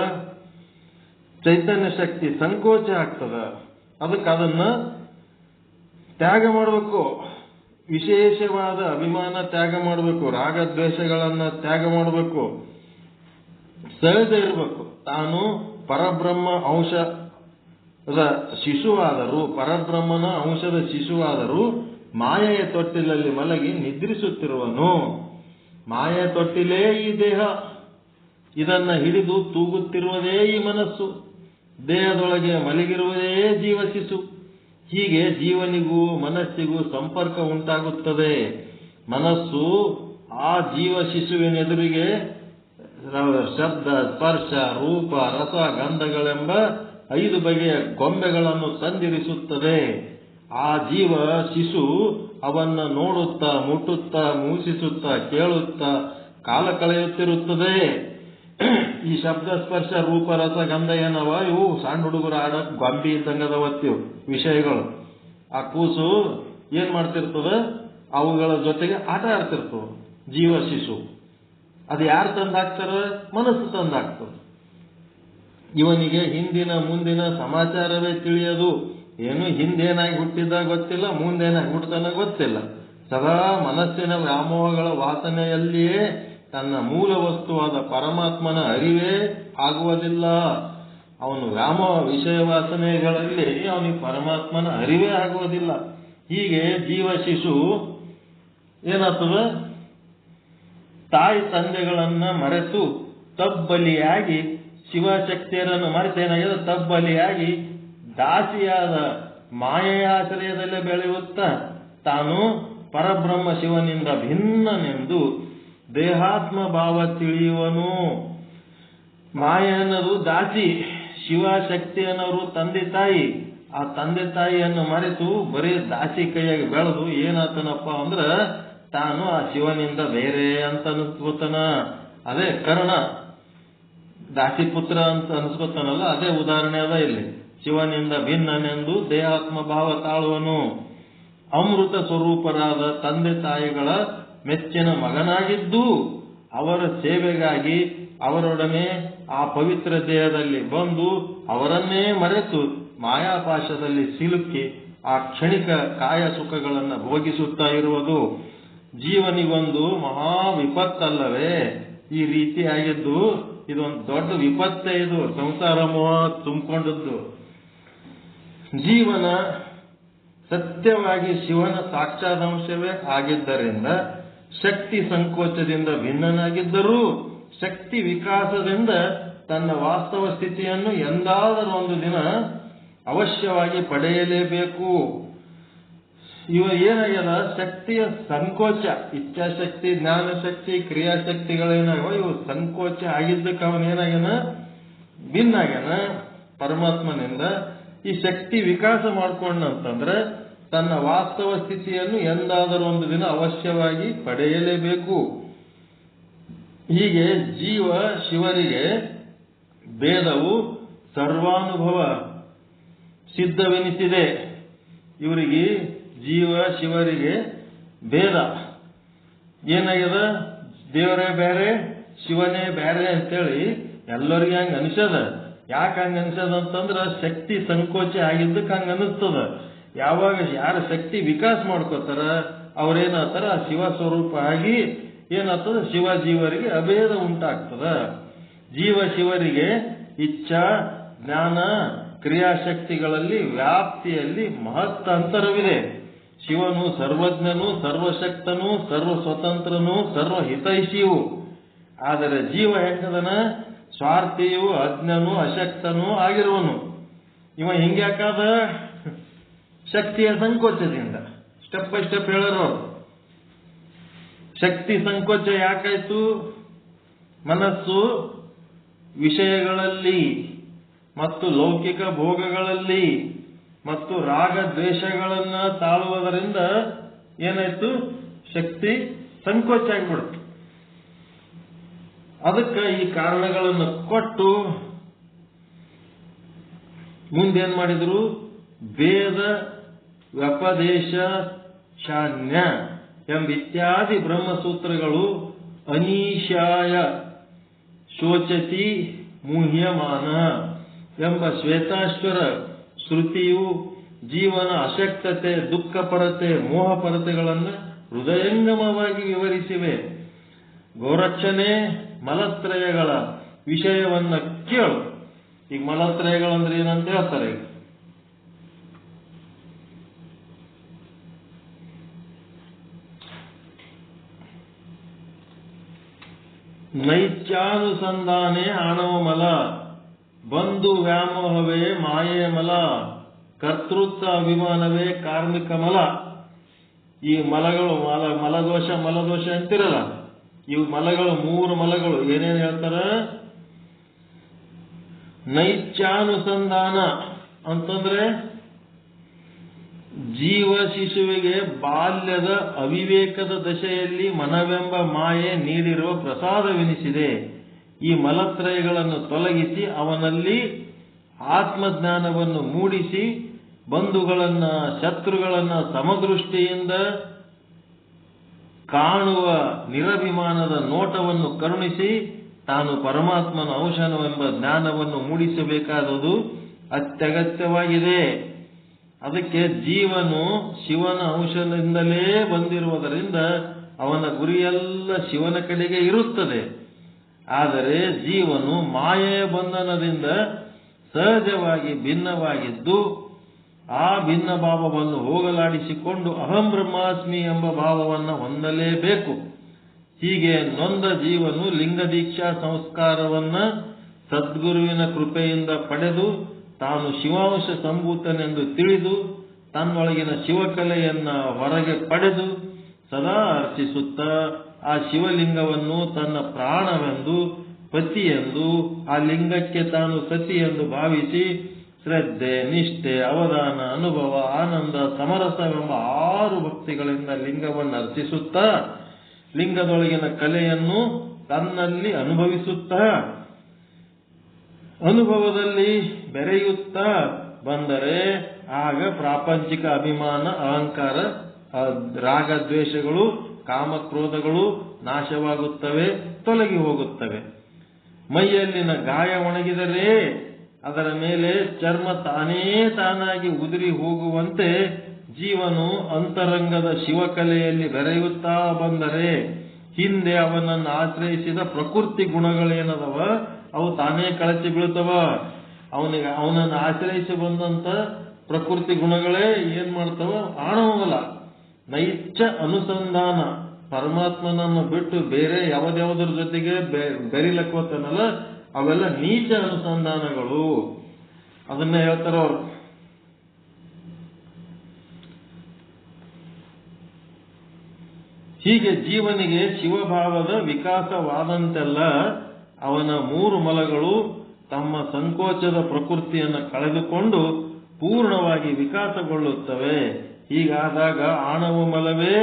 ಚೈತನ್ಯ ಶಕ್ತಿ ಸಂಕೋಚ ಆಗ್ತದ. ಅದಕ್ಕೆ ಅದನ್ನ ತ್ಯಾಗ ಮಾಡಬೇಕು. ವಿಶೇಷವಾದ ಅಭಿಮಾನ ತ್ಯಾಗ ಮಾಡಬೇಕು, ರಾಗದ್ವೇಷಗಳನ್ನ ತ್ಯಾಗ ಮಾಡಬೇಕು, ಸಹಜ ಇರಬೇಕು. ತಾನು ಪರಬ್ರಹ್ಮ ಅಂಶದ ಶಿಶುವಾದರೂ, ಪರಬ್ರಹ್ಮನ ಅಂಶದ ಶಿಶುವಾದರೂ ಮಾಯೆಯ ತೊಟ್ಟಿಲಲ್ಲಿ ಮಲಗಿ ನಿದ್ರಿಸುತ್ತಿರುವನು. ಮಾಯೆಯ ತೊಟ್ಟಿಲೇ ಈ ದೇಹ, ಇದನ್ನ ಹಿಡಿದು ತೂಗುತ್ತಿರುವುದೇ ಈ ಮನಸ್ಸು, ದೇಹದೊಳಗೆ ಮಲಗಿರುವುದೇ ಜೀವ ಶಿಶು. ಹೀಗೆ ಜೀವನಿಗೂ ಮನಸ್ಸಿಗೂ ಸಂಪರ್ಕ ಉಂಟಾಗುತ್ತದೆ. ಮನಸ್ಸು ಆ ಜೀವ ಶಿಶುವಿನ ಎದುರಿಗೆ ಶಬ್ದ, ಸ್ಪರ್ಶ, ರೂಪ, ರಸ, ಗಂಧಗಳೆಂಬ 5 ಬಗೆಯ ಗೊಂಬೆಗಳನ್ನು ತಂದಿರಿಸುತ್ತದೆ. ಆ ಜೀವ ಶಿಶು ಅವನ್ನ ನೋಡುತ್ತಾ, ಮುಟ್ಟುತ್ತಾ, ಮೂಸಿಸುತ್ತಾ, ಕೇಳುತ್ತಾ ಕಾಲ ಕಳೆಯುತ್ತಿರುತ್ತದೆ. ಈ ಶಬ್ದ, ಸ್ಪರ್ಶ, ರೂಪ, ರಸ, ಗಂಧ ಏನವ? ಇವು ಸಣ್ಣ ಹುಡುಗರು ಆಡಕ್ ಗೊಂಬಿ ಇದ್ದಂಗದವತ್ತಿವು ವಿಷಯಗಳು. ಆ ಕೂಸು ಏನ್ ಮಾಡ್ತಿರ್ತದ? ಅವುಗಳ ಜೊತೆಗೆ ಆಟ ಆಡ್ತಿರ್ತವ ಜೀವ ಶಿಶು. ಅದು ಯಾರು ತಂದಾಕ್ತಾರ? ಮನಸ್ಸು ತಂದಾಕ್ತದ. ಇವನಿಗೆ ಹಿಂದಿನ ಮುಂದಿನ ಸಮಾಚಾರವೇ ತಿಳಿಯದು. ಏನು ಹಿಂದೇನಾಗಿ ಹುಟ್ಟಿದ ಗೊತ್ತಿಲ್ಲ, ಮುಂದೇನಾಗಿ ಹುಟ್ಟತಾನ ಗೊತ್ತಿಲ್ಲ. ಸದಾ ಮನಸ್ಸಿನ ವ್ಯಾಮೋಹಗಳ ವಾಸನೆಯಲ್ಲಿಯೇ ತನ್ನ ಮೂಲ ವಸ್ತುವಾದ ಪರಮಾತ್ಮನ ಅರಿವೇ ಆಗುವುದಿಲ್ಲ. ಅವನು ವ್ಯಾಮೋಹ ವಿಷಯ ವಾಸನೆಗಳಲ್ಲಿ ಅವನಿಗೆ ಪರಮಾತ್ಮನ ಅರಿವೇ ಆಗುವುದಿಲ್ಲ. ಹೀಗೆ ಜೀವ ಶಿಶು ಏನಾಗ್ತದ? ತಾಯಿ ತಂದೆಗಳನ್ನ ಮರೆತು ತಬ್ಬಲಿಯಾಗಿ, ಶಿವಶಕ್ತಿಯರನ್ನು ಮರೆತು ಏನಾಗಿದೆ? ತಬ್ಬಲಿಯಾಗಿ ದಾಸಿಯಾದ ಮಾಯೆಯ ಆಶ್ರಯದಲ್ಲೇ ಬೆಳೆಯುತ್ತಾ ತಾನು ಪರಬ್ರಹ್ಮ ಶಿವನಿಂದ ಭಿನ್ನನೆಂದು ದೇಹಾತ್ಮ ಭಾವ ತಿಳಿಯುವನು. ಮಾಯೆ ಅನ್ನೋದು ದಾಸಿ, ಶಿವಶಕ್ತಿ ಅನ್ನೋರು ತಂದೆ ತಾಯಿ. ಆ ತಂದೆ ತಾಯಿಯನ್ನು ಮರೆತು ಬರೀ ದಾಸಿ ಕೈಯಾಗಿ ಬೆಳೆದು ಏನಾತನಪ್ಪ ಅಂದ್ರ ತಾನು ಆ ಶಿವನಿಂದ ಬೇರೆ ಅಂತ ಅನಿಸ್ಕೋತಾನ. ಅದೇ ಕರ್ಣ ದಾಸಿ ಪುತ್ರ ಅಂತ ಅನಿಸ್ಕೋತಾನಲ್ಲ, ಅದೇ ಉದಾಹರಣೆ ಅದ ಇಲ್ಲಿ. ಶಿವನಿಂದ ಭಿನ್ನನೆಂದು ದೇಹಾತ್ಮ ಭಾವ ತಾಳುವನು. ಅಮೃತ ಸ್ವರೂಪರಾದ ತಂದೆ ತಾಯಿಗಳ ಮೆಚ್ಚಿನ ಮಗನಾಗಿದ್ದು ಅವರ ಸೇವೆಗಾಗಿ ಅವರೊಡನೆ ಆ ಪವಿತ್ರ ದೇಹದಲ್ಲಿ ಬಂದು ಅವರನ್ನೇ ಮರೆತು ಮಾಯಾಪಾಶದಲ್ಲಿ ಸಿಲುಕಿ ಆ ಕ್ಷಣಿಕ ಕಾಯ ಸುಖಗಳನ್ನು ಭೋಗಿಸುತ್ತಾ ಇರುವುದು ಜೀವನಿಗೊಂದು ಮಹಾ ವಿಪತ್ತಲ್ಲವೇ? ಈ ರೀತಿಯಾಗಿದ್ದು ಇದೊಂದು ದೊಡ್ಡ ವಿಪತ್ತೇ. ಇದು ಸಂಸಾರ ಮೋಹ ತುಂಬಿಕೊಂಡದ್ದು. ಜೀವನ ಸತ್ಯವಾಗಿ ಶಿವನ ಸಾಕ್ಷಾದಂಶವೇ ಆಗಿದ್ದರಿಂದ ಶಕ್ತಿ ಸಂಕೋಚದಿಂದ ಭಿನ್ನನಾಗಿದ್ದರೂ ಶಕ್ತಿ ವಿಕಾಸದಿಂದ ತನ್ನ ವಾಸ್ತವ ಸ್ಥಿತಿಯನ್ನು ಎಂದಾದರೂ ಒಂದು ದಿನ ಅವಶ್ಯವಾಗಿ ಪಡೆಯಲೇಬೇಕು. ಇವ ಏನಾಗ್ಯದ? ಶಕ್ತಿಯ ಸಂಕೋಚ, ಇಚ್ಛಾಶಕ್ತಿ, ಜ್ಞಾನಶಕ್ತಿ, ಕ್ರಿಯಾಶಕ್ತಿಗಳೇನಾಗವ ಇವು ಸಂಕೋಚ ಆಗಿದ್ದಕ್ಕೆ ಅವನೇನಾಗ್ಯಾನ? ಭಿನ್ನಾಗ್ಯಾನ ಪರಮಾತ್ಮನಿಂದ. ಈ ಶಕ್ತಿ ವಿಕಾಸ ಮಾಡ್ಕೊಂಡಂತಂದ್ರೆ ತನ್ನ ವಾಸ್ತವ ಸ್ಥಿತಿಯನ್ನು ಎಂದಾದರೂ ಒಂದು ದಿನ ಅವಶ್ಯವಾಗಿ ಪಡೆಯಲೇಬೇಕು. ಹೀಗೆ ಜೀವ ಶಿವರಿಗೆ ಭೇದವು ಸರ್ವಾನುಭವ ಸಿದ್ಧವೆನಿಸಿದೆ. ಇವರಿಗೆ ಜೀವ ಶಿವರಿಗೆ ಭೇದ ಏನಾಗ್ಯದ. ದೇವರೇ ಬೇರೆ ಶಿವನೇ ಬೇರೆ ಅಂತೇಳಿ ಎಲ್ಲರಿಗೆ ಹಂಗ ಅನಿಸದ. ಯಾಕೆ ಹಂಗ ಅನಿಸದ ಅಂತಂದ್ರ ಶಕ್ತಿ ಸಂಕೋಚ ಆಗಿದ್ದಕ್ಕೆ ಹಂಗ ಅನಿಸ್ತದ. ಯಾವಾಗ ಯಾರ ಶಕ್ತಿ ವಿಕಾಸ ಮಾಡ್ಕೋತಾರ ಅವ್ರೇನಾಗ್ತಾರ ಶಿವ ಸ್ವರೂಪ ಆಗಿ ಏನಾಗ್ತದ, ಶಿವ ಜೀವರಿಗೆ ಅಭೇದ ಉಂಟಾಗ್ತದ. ಜೀವ ಶಿವರಿಗೆ ಇಚ್ಛಾ ಜ್ಞಾನ ಕ್ರಿಯಾಶಕ್ತಿಗಳಲ್ಲಿ ವ್ಯಾಪ್ತಿಯಲ್ಲಿ ಮಹತ್ ಅಂತರವಿದೆ. ಶಿವನು ಸರ್ವಜ್ಞನು, ಸರ್ವಶಕ್ತನು, ಸರ್ವ ಸ್ವತಂತ್ರನು, ಸರ್ವಹಿತೈಷಿಯು. ಆದರೆ ಜೀವ ಹೆಂಗದನ, ಸ್ವಾರ್ಥಿಯು, ಅಜ್ಞನು, ಅಶಕ್ತನೂ ಆಗಿರುವನು. ಇವ ಹಿಂಗ್ಯಾಕಾದ, ಶಕ್ತಿಯ ಸಂಕೋಚದಿಂದ. ಸ್ಟೆಪ್ ಬೈ ಸ್ಟೆಪ್ ಹೇಳೋರು. ಶಕ್ತಿ ಸಂಕೋಚ ಯಾಕಾಯ್ತು? ಮನಸ್ಸು ವಿಷಯಗಳಲ್ಲಿ ಮತ್ತು ಲೌಕಿಕ ಭೋಗಗಳಲ್ಲಿ ಮತ್ತು ರಾಗ ದ್ವೇಷಗಳನ್ನ ತಾಳುವುದರಿಂದ ಏನಾಯ್ತು, ಶಕ್ತಿ ಸಂಕೋಚ ಆಗಿಬಿಡುತ್ತೆ. ಅದಕ್ಕೆ ಈ ಕಾರಣಗಳನ್ನು ಕೊಟ್ಟು ಮುಂದೇನ್ ಮಾಡಿದ್ರು, ವೇದ ವ್ಯಪದೇಶ ಶಾನ್ಯ ಎಂಬಿತ್ಯಾದಿ ಬ್ರಹ್ಮಸೂತ್ರಗಳು ಅನೀಶಾಯ ಶೋಚತಿ ಮುಹ್ಯಮಾನ ಎಂಬ ಶ್ವೇತಾಶ್ವರ ಶ್ರುತಿಯು ಜೀವನ ಅಶಕ್ತತೆ, ದುಃಖಪರತೆ, ಮೋಹಪರತೆಗಳನ್ನು ಹೃದಯಂಗಮವಾಗಿ ವಿವರಿಸಿವೆ. ಗೋರಕ್ಷಣೆ ಮಲತ್ರಯಗಳ ವಿಷಯವನ್ನ ಕೇಳು. ಈಗ ಮಲತ್ರಯಗಳಂದ್ರೆ ಏನಂತ ಹೇಳ್ತಾರೆ. ಈಗ ನೈತ್ಯಾನುಸಂಧಾನೆ ಆಣವ ಮಲ, ಬಂಧು ವ್ಯಾಮೋಹವೇ ಮಾಯೆ ಮಲ, ಕರ್ತೃತ್ವ ಅಭಿಮಾನವೇ ಕಾರ್ಮಿಕ ಮಲ. ಈ ಮಲಗಳು ಮಲದೋಷ ಅಂತಿರಲ್ಲ, ಇವು ಮಲಗಳು, 3 ಮಲಗಳು ಏನೇನು ಹೇಳ್ತಾರ. ನೈತ್ಯಾನುಸಂಧಾನ ಅಂತಂದ್ರೆ ಜೀವ ಶಿಶುವಿಗೆ ಬಾಲ್ಯದ ಅವಿವೇಕದ ದಶೆಯಲ್ಲಿ ಮನವೆಂಬ ಮಾಯೆ ನೀಡಿರುವ ಪ್ರಸಾದವೆನಿಸಿದೆ. ಈ ಮಲತ್ರಯಗಳನ್ನು ತೊಲಗಿಸಿ ಅವನಲ್ಲಿ ಆತ್ಮಜ್ಞಾನವನ್ನು ಮೂಡಿಸಿ ಬಂಧುಗಳನ್ನ ಶತ್ರುಗಳನ್ನ ಸಮದೃಷ್ಟಿಯಿಂದ ಕಾಣುವ ನಿರಭಿಮಾನದ ನೋಟವನ್ನು ಕರುಣಿಸಿ ತಾನು ಪರಮಾತ್ಮನ ಅಂಶವೆಂಬ ಜ್ಞಾನವನ್ನು ಮೂಡಿಸಬೇಕಾದುದು ಅತ್ಯಗತ್ಯವಾಗಿದೆ. ಅದಕ್ಕೆ ಜೀವನು ಶಿವನ ಅಂಶದಿಂದಲೇ ಬಂದಿರುವುದರಿಂದ ಅವನ ಗುರಿಯೆಲ್ಲ ಶಿವನ ಕಡೆಗೆ ಇರುತ್ತದೆ. ಆದರೆ ಜೀವನು ಮಾಯೆಯ ಬಂಧನದಿಂದ ಸಹಜವಾಗಿ ಭಿನ್ನವಾಗಿದ್ದು ಆ ಭಿನ್ನ ಭಾವವನ್ನು ಹೋಗಲಾಡಿಸಿಕೊಂಡು ಅಹಂ ಬ್ರಹ್ಮಾಸ್ಮಿ ಎಂಬ ಭಾವವನ್ನು ಹೊಂದಲೇಬೇಕು. ಹೀಗೆ ನೊಂದ ಜೀವನು ಲಿಂಗ ದೀಕ್ಷಾ ಸಂಸ್ಕಾರವನ್ನ ಸದ್ಗುರುವಿನ ಕೃಪೆಯಿಂದ ಪಡೆದು ತಾನು ಶಿವಾಂಶ ಸಂಭೂತನೆಂದು ತಿಳಿದು ತನ್ನೊಳಗಿನ ಶಿವಕಲೆಯನ್ನ ಹೊರಗೆ ಪಡೆದು ಸದಾ ಅರ್ಚಿಸುತ್ತಾ ಆ ಶಿವಲಿಂಗವನ್ನು ತನ್ನ ಪ್ರಾಣವೆಂದು, ಪತಿಯೆಂದು, ಆ ಲಿಂಗಕ್ಕೆ ತಾನು ಸತಿಯೆಂದು ಭಾವಿಸಿ ಶ್ರದ್ಧೆ, ನಿಷ್ಠೆ, ಅವಧಾನ, ಅನುಭವ, ಆನಂದ, ಸಮರಸವೆಂಬ 6 ಭಕ್ತಿಗಳಿಂದ ಲಿಂಗವನ್ನು ಅರ್ಚಿಸುತ್ತಾ ಲಿಂಗದೊಳಗಿನ ಕಲೆಯನ್ನು ತನ್ನಲ್ಲಿ ಅನುಭವಿಸುತ್ತಾ ಅನುಭವದಲ್ಲಿ ಬೆರೆಯುತ್ತಾ ಬಂದರೆ ಆಗ ಪ್ರಾಪಂಚಿಕ ಅಭಿಮಾನ, ಅಹಂಕಾರ, ರಾಗದ್ವೇಷಗಳು, ಕಾಮಕ್ರೋಧಗಳು ನಾಶವಾಗುತ್ತವೆ, ತೊಲಗಿ ಹೋಗುತ್ತವೆ. ಮೈಯಲ್ಲಿನ ಗಾಯ ಒಣಗಿದರೆ ಅದರ ಮೇಲೆ ಚರ್ಮ ತಾನಾಗಿ ಉದುರಿ ಹೋಗುವಂತೆ ಜೀವನು ಅಂತರಂಗದ ಶಿವಕಲೆಯಲ್ಲಿ ಬೆರೆಯುತ್ತಾ ಬಂದರೆ ಹಿಂದೆ ಅವನನ್ನು ಆಶ್ರಯಿಸಿದ ಪ್ರಕೃತಿ ಗುಣಗಳೇನದವ ಅವು ತಾನೇ ಕಳಚಿ ಬೀಳ್ತವ. ಅವನನ್ನು ಆಶ್ರಯಿಸಿ ಬಂದಂತ ಪ್ರಕೃತಿ ಗುಣಗಳೇ ಏನ್ ಮಾಡ್ತವ, ಆಣವಲ್ಲ. ನೈಚ್ಛ ಅನುಸಂಧಾನ, ಪರಮಾತ್ಮನನ್ನು ಬಿಟ್ಟು ಬೇರೆ ಯಾವ್ದಾವುದ್ರ ಜೊತೆಗೆ ಬೆರಿಲಕ್ಕೋತಾನಲ್ಲ, ಅವೆಲ್ಲ ನೀಚ ಅನುಸಂಧಾನಗಳು. ಅದನ್ನ ಹೇಳ್ತಾರ ಅವರು. ಹೀಗೆ ಜೀವನಿಗೆ ಶಿವಭಾವದ ವಿಕಾಸವಾದಂತೆಲ್ಲ ಅವನ 3 ಮಲಗಳು ತಮ್ಮ ಸಂಕೋಚದ ಪ್ರಕೃತಿಯನ್ನು ಕಳೆದುಕೊಂಡು ಪೂರ್ಣವಾಗಿ ವಿಕಾಸಗೊಳ್ಳುತ್ತವೆ. ಹೀಗಾದಾಗ ಆಣವ ಮಲವೇ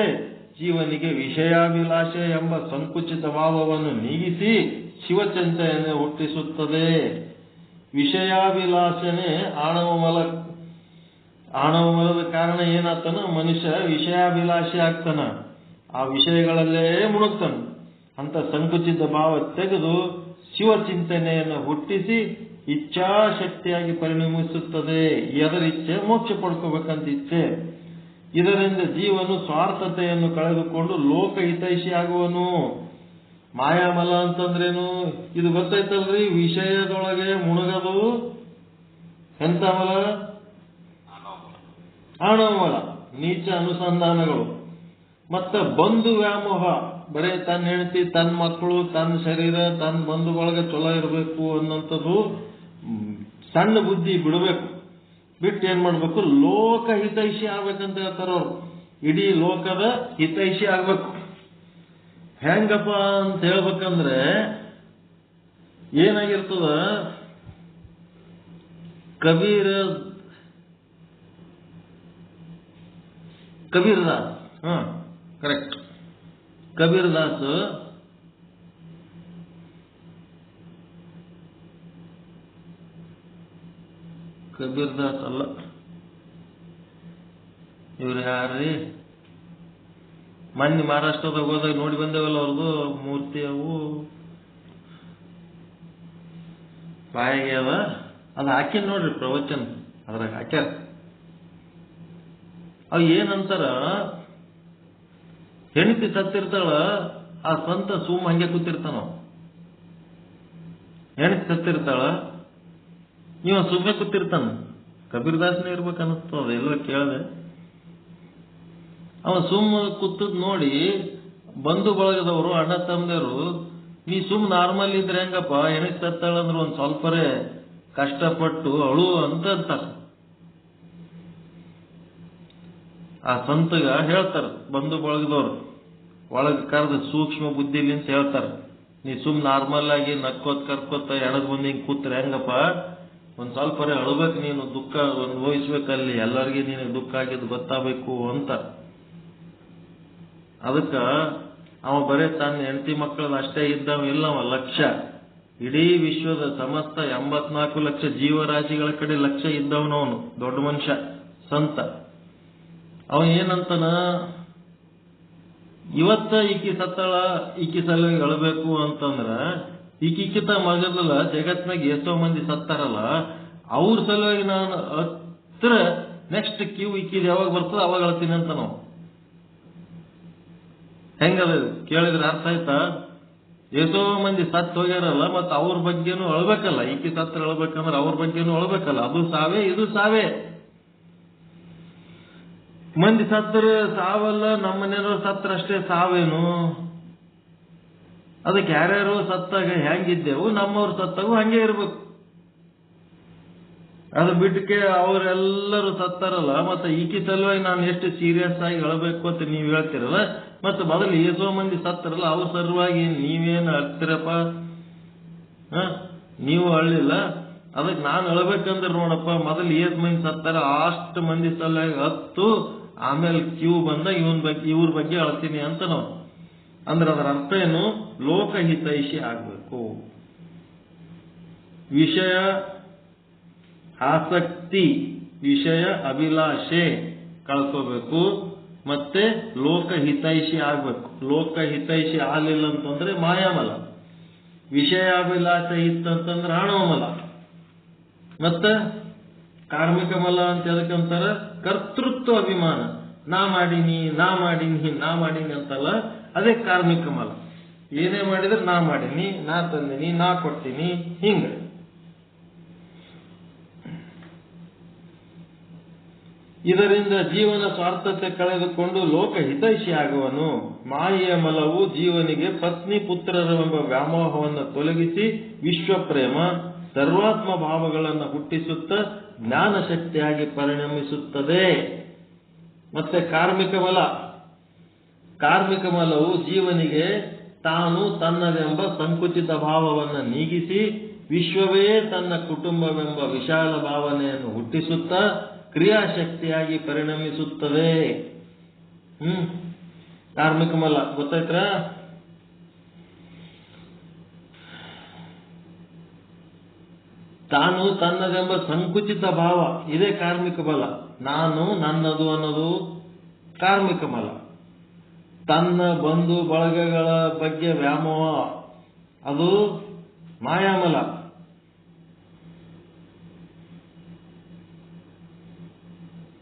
ಜೀವನಿಗೆ ವಿಷಯಾಭಿಲಾಷೆ ಎಂಬ ಸಂಕುಚಿತ ಭಾವವನ್ನು ನೀಗಿಸಿ ಶಿವಚಿಂತೆಯನ್ನು ಹುಟ್ಟಿಸುತ್ತದೆ. ವಿಷಯಾಭಿಲಾಷನೆ ಆಣವ ಮಲ ಆಣವ ಮಲದ ಕಾರಣ ಏನಾಗ್ತಾನ, ಮನುಷ್ಯ ವಿಷಯಾಭಿಲಾಷಿ ಆಗ್ತಾನ, ಆ ವಿಷಯಗಳಲ್ಲೇ ಮುಳುಗ್ತಾನ. ಅಂತ ಸಂಕುಚಿತ ಭಾವ ತೆಗೆದು ಶಿವಚಿಂತನೆಯನ್ನು ಹುಟ್ಟಿಸಿ ಇಚ್ಛಾಶಕ್ತಿಯಾಗಿ ಪರಿಣಮಿಸುತ್ತದೆ. ಅದರ ಇಚ್ಛೆ ಮೋಕ್ಷ ಪಡ್ಕೋಬೇಕಂತ ಇಚ್ಛೆ. ಇದರಿಂದ ಜೀವನು ಸ್ವಾರ್ಥತೆಯನ್ನು ಕಳೆದುಕೊಂಡು ಲೋಕ ಹಿತೈಷಿ ಆಗುವನು. ಮಾಯಾಮಲ ಅಂತಂದ್ರೇನು ಇದು ಗೊತ್ತಾಯ್ತಲ್ರಿ? ವಿಷಯದೊಳಗೆ ಮುಳುಗದು ಎಂತ ಮಲ? ಆಣವ ಮಲ, ನೀಚ ಅನುಸಂಧಾನಗಳು. ಮತ್ತೆ ಬಂಧು ವ್ಯಾಮೋಹ, ಬರೇ ತನ್ನ ಹೆಂಡತಿ, ತನ್ನ ಮಕ್ಕಳು, ತನ್ನ ಶರೀರ, ತನ್ನ ಬಂಧುಗಳಿಗೆ ಚಲೋ ಇರಬೇಕು ಅನ್ನೋಂಥದ್ದು ಸಣ್ಣ ಬುದ್ಧಿ ಬಿಡಬೇಕು. ಬಿಟ್ಟು ಏನ್ ಮಾಡ್ಬೇಕು? ಲೋಕ ಹಿತೈಷಿ ಆಗ್ಬೇಕಂತ ಹೇಳ್ತಾರ ಅವ್ರು. ಇಡೀ ಲೋಕದ ಹಿತೈಷಿ ಆಗ್ಬೇಕು. ಹೆಂಗಪ್ಪ ಅಂತ ಹೇಳ್ಬೇಕಂದ್ರೆ ಏನಾಗಿರ್ತದ, ಕಬೀರದಾಸ್, ಕರೆಕ್ಟ್, ಕಬೀರದಾಸ್ ಅಲ್ಲ, ಇವ್ರು ಯಾರ್ರಿ? ಮೊನ್ನೆ ಮಹಾರಾಷ್ಟ್ರದಾಗ ಹೋದಾಗ ನೋಡಿ ಬಂದೇವಲ್ಲ ಅವ್ರದ್ದು ಮೂರ್ತಿ. ಅವು ಬಾಯಿಗೆ ಅದ, ಅದು ಹಾಕಿ ನೋಡ್ರಿ ಪ್ರವಚನ, ಅದ್ರಾಗ ಹಾಕ್ಯಾರ. ಅವ್ ಏನಂತಾರ, ಹೆಂಡತಿ ಸತ್ತಿರ್ತಾಳ, ಆ ಸಂತ ಸುಮ್ಮ ಹಂಗೆ ಕೂತಿರ್ತಾನ. ಹೆಂಡತಿ ಸತ್ತಿರ್ತಾಳ, ಇವ ಸುಮ್ಮನೆ ಕೂತಿರ್ತಾನ. ಕಬೀರದಾಸನೇ ಇರ್ಬೇಕು ಅನಿಸ್ತದ, ಎಲ್ಲೋ ಕೇಳಿದೆ. ಅವ ಸುಮ್ಮ ಕೂತದ್ ನೋಡಿ ಬಂಧು ಬಳಗದವರು, ಅಣ್ಣ ತಮ್ಮದವರು, ನೀ ಸುಮ್ ನಾರ್ಮಲ್ ಇದ್ರೆ ಹೆಂಗಪ್ಪ, ಹೆಣಕ್ ಸತ್ತಾಳಂದ್ರೆ ಒಂದ್ ಸ್ವಲ್ಪರೇ ಕಷ್ಟಪಟ್ಟು ಅಳು ಅಂತ ಅಂತಾರ. ಆ ಸಂತಗ ಹೇಳ್ತಾರ ಬಂಧು ಬಳಗದವ್ರು, ಒಳಗೆ ಕರೆದ ಸೂಕ್ಷ್ಮ ಬುದ್ಧಿಲಿಂತ ಹೇಳ್ತಾರ, ನೀ ಸುಮ್ ನಾರ್ಮಲ್ ಆಗಿ ನಕ್ಕೋತ್ ಕರ್ಕೋತ ಎಣದ್ ಬಂದು ಹಿಂಗ್ ಕೂತ್ರೆ ಹೆಂಗಪ್ಪ, ಒಂದ್ ಸ್ವಲ್ಪರೇ ಅಳ್ಬೇಕು, ನೀನು ದುಃಖ ಅನುಭವಿಸ್ಬೇಕಲ್ಲಿ, ಎಲ್ಲರಿಗೆ ನೀನು ದುಃಖ ಆಗಿದ್ದು ಗೊತ್ತಾಗಬೇಕು ಅಂತ. ಅದಕ್ಕ ಅವ ಬರೇ ತನ್ನ ಹೆಂಡತಿ ಮಕ್ಕಳದ ಅಷ್ಟೇ ಇದ್ದವ ಇಲ್ಲವ, ಲಕ್ಷ್ಯ. ಇಡೀ ವಿಶ್ವದ ಸಮಸ್ತ 84 ಲಕ್ಷ ಜೀವರಾಶಿಗಳ ಕಡೆ ಲಕ್ಷ್ಯ ಇದ್ದವನವನು, ದೊಡ್ಡ ಮನುಷ್ಯ, ಸಂತ. ಅವ ಏನಂತನ, ಇವತ್ತ ಈಕಿ ಸತ್ತಳ, ಈಕಿ ಸಲುವಾಗಿ ಅಳಬೇಕು ಅಂತಂದ್ರ, ಈಕಿತ ಮಗದಲ್ಲ ಜಗತ್ನಾಗ ಎಷ್ಟೋ ಮಂದಿ ಸತ್ತಾರಲ್ಲ, ಅವ್ರ ಸಲುವಾಗಿ ನಾನು ಹತ್ರ ನೆಕ್ಸ್ಟ್ ಕ್ಯೂ ಈಕಿದ್ ಯಾವಾಗ ಬರ್ತದ ಅವಾಗ ಅಳ್ತೀನಿ ಅಂತ. ನಾವು ಹೆಂಗದ ಕೇಳಿದ್ರೆ ಅರ್ಥ ಆಯ್ತಾ? ಎಷ್ಟೋ ಮಂದಿ ಸತ್ತು ಹೋಗ್ಯಾರಲ್ಲ, ಮತ್ತ ಅವ್ರ ಬಗ್ಗೆನೂ ಅಳ್ಬೇಕಲ್ಲ. ಈಕಿ ಸತ್ರ ಅಳ್ಬೇಕಂದ್ರೆ ಅವ್ರ ಬಗ್ಗೆನೂ ಅಳ್ಬೇಕಲ್ಲ. ಅದು ಸಾವೇ, ಇದು ಸಾವೇ. ಮಂದಿ ಸತ್ರ ಸಾವಲ್ಲ, ನಮ್ಮ ಮನೆಯವರು ಸತ್ರ ಅಷ್ಟೇ ಸಾವೇನು? ಅದಕ್ಕೆ ಯಾರ್ಯಾರು ಸತ್ತಾಗ ಹೆಂಗಿದ್ದೆವು, ನಮ್ಮವ್ರು ಸತ್ತಾಗೂ ಹಂಗೆ ಇರ್ಬೇಕು. ಅದು ಬಿಟ್ಟಕ್ಕೆ ಅವರೆಲ್ಲರೂ ಸತ್ತಾರಲ್ಲ, ಮತ್ತೆ ಈಕಿ ಸಲುವಾಗಿ ನಾನು ಎಷ್ಟು ಸೀರಿಯಸ್ ಆಗಿ ಅಳಬೇಕು ಅಂತ ನೀವ್ ಹೇಳ್ತಿರಲ್ಲ, ಮತ್ತೆ ಮೊದಲು ಎಷ್ಟೋ ಮಂದಿ ಸತ್ತಾರಲ್ಲ ಅವ್ರ ಸಲುವಾಗಿ ನೀವೇನು ಅಳ್ತೀರಪ್ಪ? ನೀವು ಅಳ್ಳಿಲ್ಲ, ಅದಕ್ಕೆ ನಾನು ಅಳ್ಬೇಕಂದ್ರೆ ನೋಡಪ್ಪ, ಮೊದಲು ಏಸ್ ಮಂದಿ ಸತ್ತಾರ ಅಷ್ಟು ಮಂದಿ ಸಲುವಾಗಿ ಹತ್ತು, ಆಮೇಲೆ ಕ್ಯೂ ಬಂದ ಇವ್ರ ಬಗ್ಗೆ ಅಳ್ತೀನಿ ಅಂತ ನಾವು. ಅಂದ್ರೆ ಅದರ ಅರ್ಥ ಏನು? ಲೋಕಹಿತೈಷಿ ಆಗ್ಬೇಕು. ವಿಷಯ ಆಸಕ್ತಿ, ವಿಷಯ ಅಭಿಲಾಷೆ ಕಳ್ಕೋಬೇಕು, ಮತ್ತೆ ಲೋಕಹಿತೈಷಿ ಆಗ್ಬೇಕು. ಲೋಕಹಿತೈಷಿ ಆಗ್ಲಿಲ್ಲ ಅಂತಂದ್ರೆ ಮಾಯಾಮಲ, ವಿಷಯಾಭಿಲಾಷೆ ಇತ್ತಂತಂದ್ರೆ ಆಣವ ಮಲ, ಮತ್ತೆ ಕಾರ್ಮಿಕ ಮಲ ಅಂತ ಎದಕ್ಕಂತಾರ? ಕರ್ತೃತ್ವ ಅಭಿಮಾನ. ನಾ ಮಾಡೀನಿ ಅಂತಲ್ಲ, ಅದೇ ಕಾರ್ಮಿಕ ಮಲ. ಏನೇ ಮಾಡಿದ್ರೆ ನಾ ಮಾಡೀನಿ, ನಾ ತಂದೀನಿ, ನಾ ಕೊಡ್ತೀನಿ, ಹಿಂಗ. ಇದರಿಂದ ಜೀವನ ಸ್ವಾರ್ಥತೆ ಕಳೆದುಕೊಂಡು ಲೋಕ ಹಿತೈಷಿ ಆಗುವನು. ಮಾಯೆಯ ಮಲವು ಜೀವನಿಗೆ ಪತ್ನಿ ಪುತ್ರರೆಂಬ ವ್ಯಾಮೋಹವನ್ನು ತೊಲಗಿಸಿ ವಿಶ್ವಪ್ರೇಮ, ಸರ್ವಾತ್ಮ ಭಾವಗಳನ್ನು ಹುಟ್ಟಿಸುತ್ತ ಜ್ಞಾನ ಶಕ್ತಿಯಾಗಿ ಪರಿಣಮಿಸುತ್ತದೆ. ಮತ್ತೆ ಕಾರ್ಮಿಕ ಮಲವು ಜೀವನಿಗೆ ತಾನು ತನ್ನದೆಂಬ ಸಂಕುಚಿತ ಭಾವವನ್ನು ನೀಗಿಸಿ ವಿಶ್ವವೇ ತನ್ನ ಕುಟುಂಬವೆಂಬ ವಿಶಾಲ ಭಾವನೆಯನ್ನು ಹುಟ್ಟಿಸುತ್ತಾ ಕ್ರಿಯಾಶಕ್ತಿಯಾಗಿ ಪರಿಣಮಿಸುತ್ತದೆ. ಕಾರ್ಮಿಕ ಮಲ ಗೊತ್ತಾಯ್ತಾ? ತಾನು ತನ್ನದೆಂಬ ಸಂಕುಚಿತ ಭಾವ ಇದೇ ಕಾರ್ಮಿಕ ಬಲ. ನಾನು ನನ್ನದು ಅನ್ನೋದು ಕಾರ್ಮಿಕ ಬಲ. ತನ್ನ ಬಂಧು ಬಳಗಗಳ ಬಗ್ಗೆ ವ್ಯಾಮೋಹ ಅದು ಮಾಯಾಮಲ.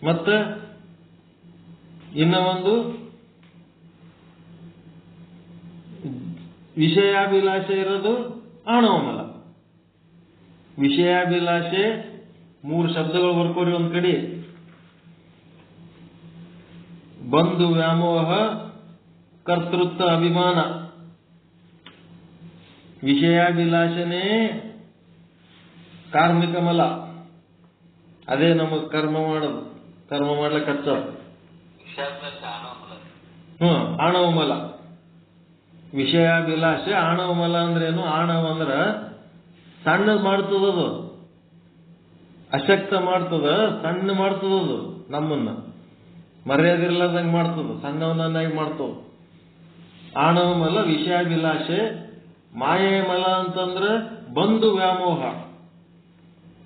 ಮತ್ತೆ ಇನ್ನ ಒಂದು ವಿಷಯಾಭಿಲಾಷೆ ಇರೋದು ಆಣವಮಲ. ವಿಷಯಾಭಿಲಾಷೆ 3 ಶಬ್ದಗಳು ಬರ್ಕೋರಿ ಒಂದ್ ಕಡೆ. ಬಂಧು ವ್ಯಾಮೋಹ, ಕರ್ತೃತ್ವ ಅಭಿಮಾನ. ವಿಷಯಾಭಿಲಾಷನೇ ಕಾರ್ಮಿಕ ಮಲ. ಅದೇ ನಮಗ್ ಕರ್ಮ ಮಾಡೋದು, ಕರ್ಮ ಮಾಡ್ಲಿಕ್ಕೆ ಹಚ್ಚೋದು. ಆಣವಮಲ. ವಿಷಯಾಭಿಲಾಷೆ ಆಣವಮಲ ಅಂದ್ರೇನು? ಆಣವ ಅಂದ್ರ ಸಣ್ಣದ್ ಮಾಡ್ತದದು, ಅಶಕ್ತ ಮಾಡ್ತದ, ಸಣ್ಣ ಮಾಡ್ತದದು, ನಮ್ಮನ್ನ ಮರ್ಯಾದೆ ಇರ್ಲಾರ್ದಂಗೆ ಮಾಡ್ತದ, ಸಣ್ಣವನನ್ನಾಗಿ ಮಾಡ್ತದ. ಆಣವಮಲ ವಿಷಯಾಭಿಲಾಷೆ. ಮಾಯೇಮಲ ಅಂತಂದ್ರೆ ಬಂಧು ವ್ಯಾಮೋಹ,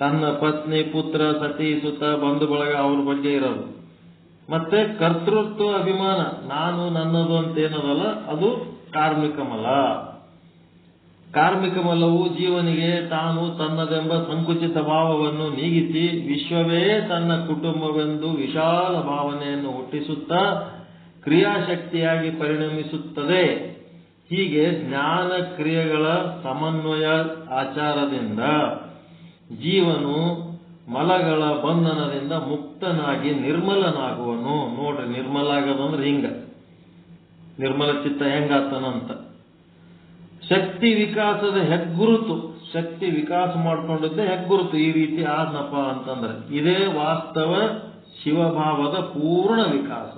ತನ್ನ ಪತ್ನಿ, ಪುತ್ರ, ಸತಿ, ಸುತ, ಬಂಧು ಬಳಗ ಅವ್ರ ಬಗ್ಗೆ ಇರೋದು. ಮತ್ತೆ ಕರ್ತೃತ್ವ ಅಭಿಮಾನ, ನಾನು ನನ್ನದು ಅಂತ ಏನದಲ್ಲ ಅದು ಕಾರ್ಮಿಕ ಮಲ. ಕಾರ್ಮಿಕ ಮಲವು ಜೀವನಿಗೆ ತಾನು ತನ್ನದೆಂಬ ಸಂಕುಚಿತ ಭಾವವನ್ನು ನೀಗಿಸಿ ವಿಶ್ವವೇ ತನ್ನ ಕುಟುಂಬವೆಂದು ವಿಶಾಲ ಭಾವನೆಯನ್ನು ಹುಟ್ಟಿಸುತ್ತಾ ಕ್ರಿಯಾಶಕ್ತಿಯಾಗಿ ಪರಿಣಮಿಸುತ್ತದೆ. ಹೀಗೆ ಜ್ಞಾನ ಕ್ರಿಯೆಗಳ ಸಮನ್ವಯ ಆಚಾರದಿಂದ ಜೀವನು ಮಲಗಳ ಬಂಧನದಿಂದ ಮುಕ್ತನಾಗಿ ನಿರ್ಮಲನಾಗುವನು. ನೋಡ್ರಿ, ನಿರ್ಮಲ ಆಗೋದಂದ್ರೆ ಹಿಂಗ, ನಿರ್ಮಲ ಚಿತ್ತ ಹೆಂಗಾತನಂತ. ಶಕ್ತಿ ವಿಕಾಸದ ಹೆಗ್ಗುರುತು, ಶಕ್ತಿ ವಿಕಾಸ ಮಾಡ್ಕೊಂಡಿದ್ದೆ ಹೆಗ್ಗುರುತು. ಈ ರೀತಿ ಆದ್ನಪ್ಪ ಅಂತಂದ್ರೆ ಇದೇ ವಾಸ್ತವ ಶಿವಭಾವದ ಪೂರ್ಣ ವಿಕಾಸ.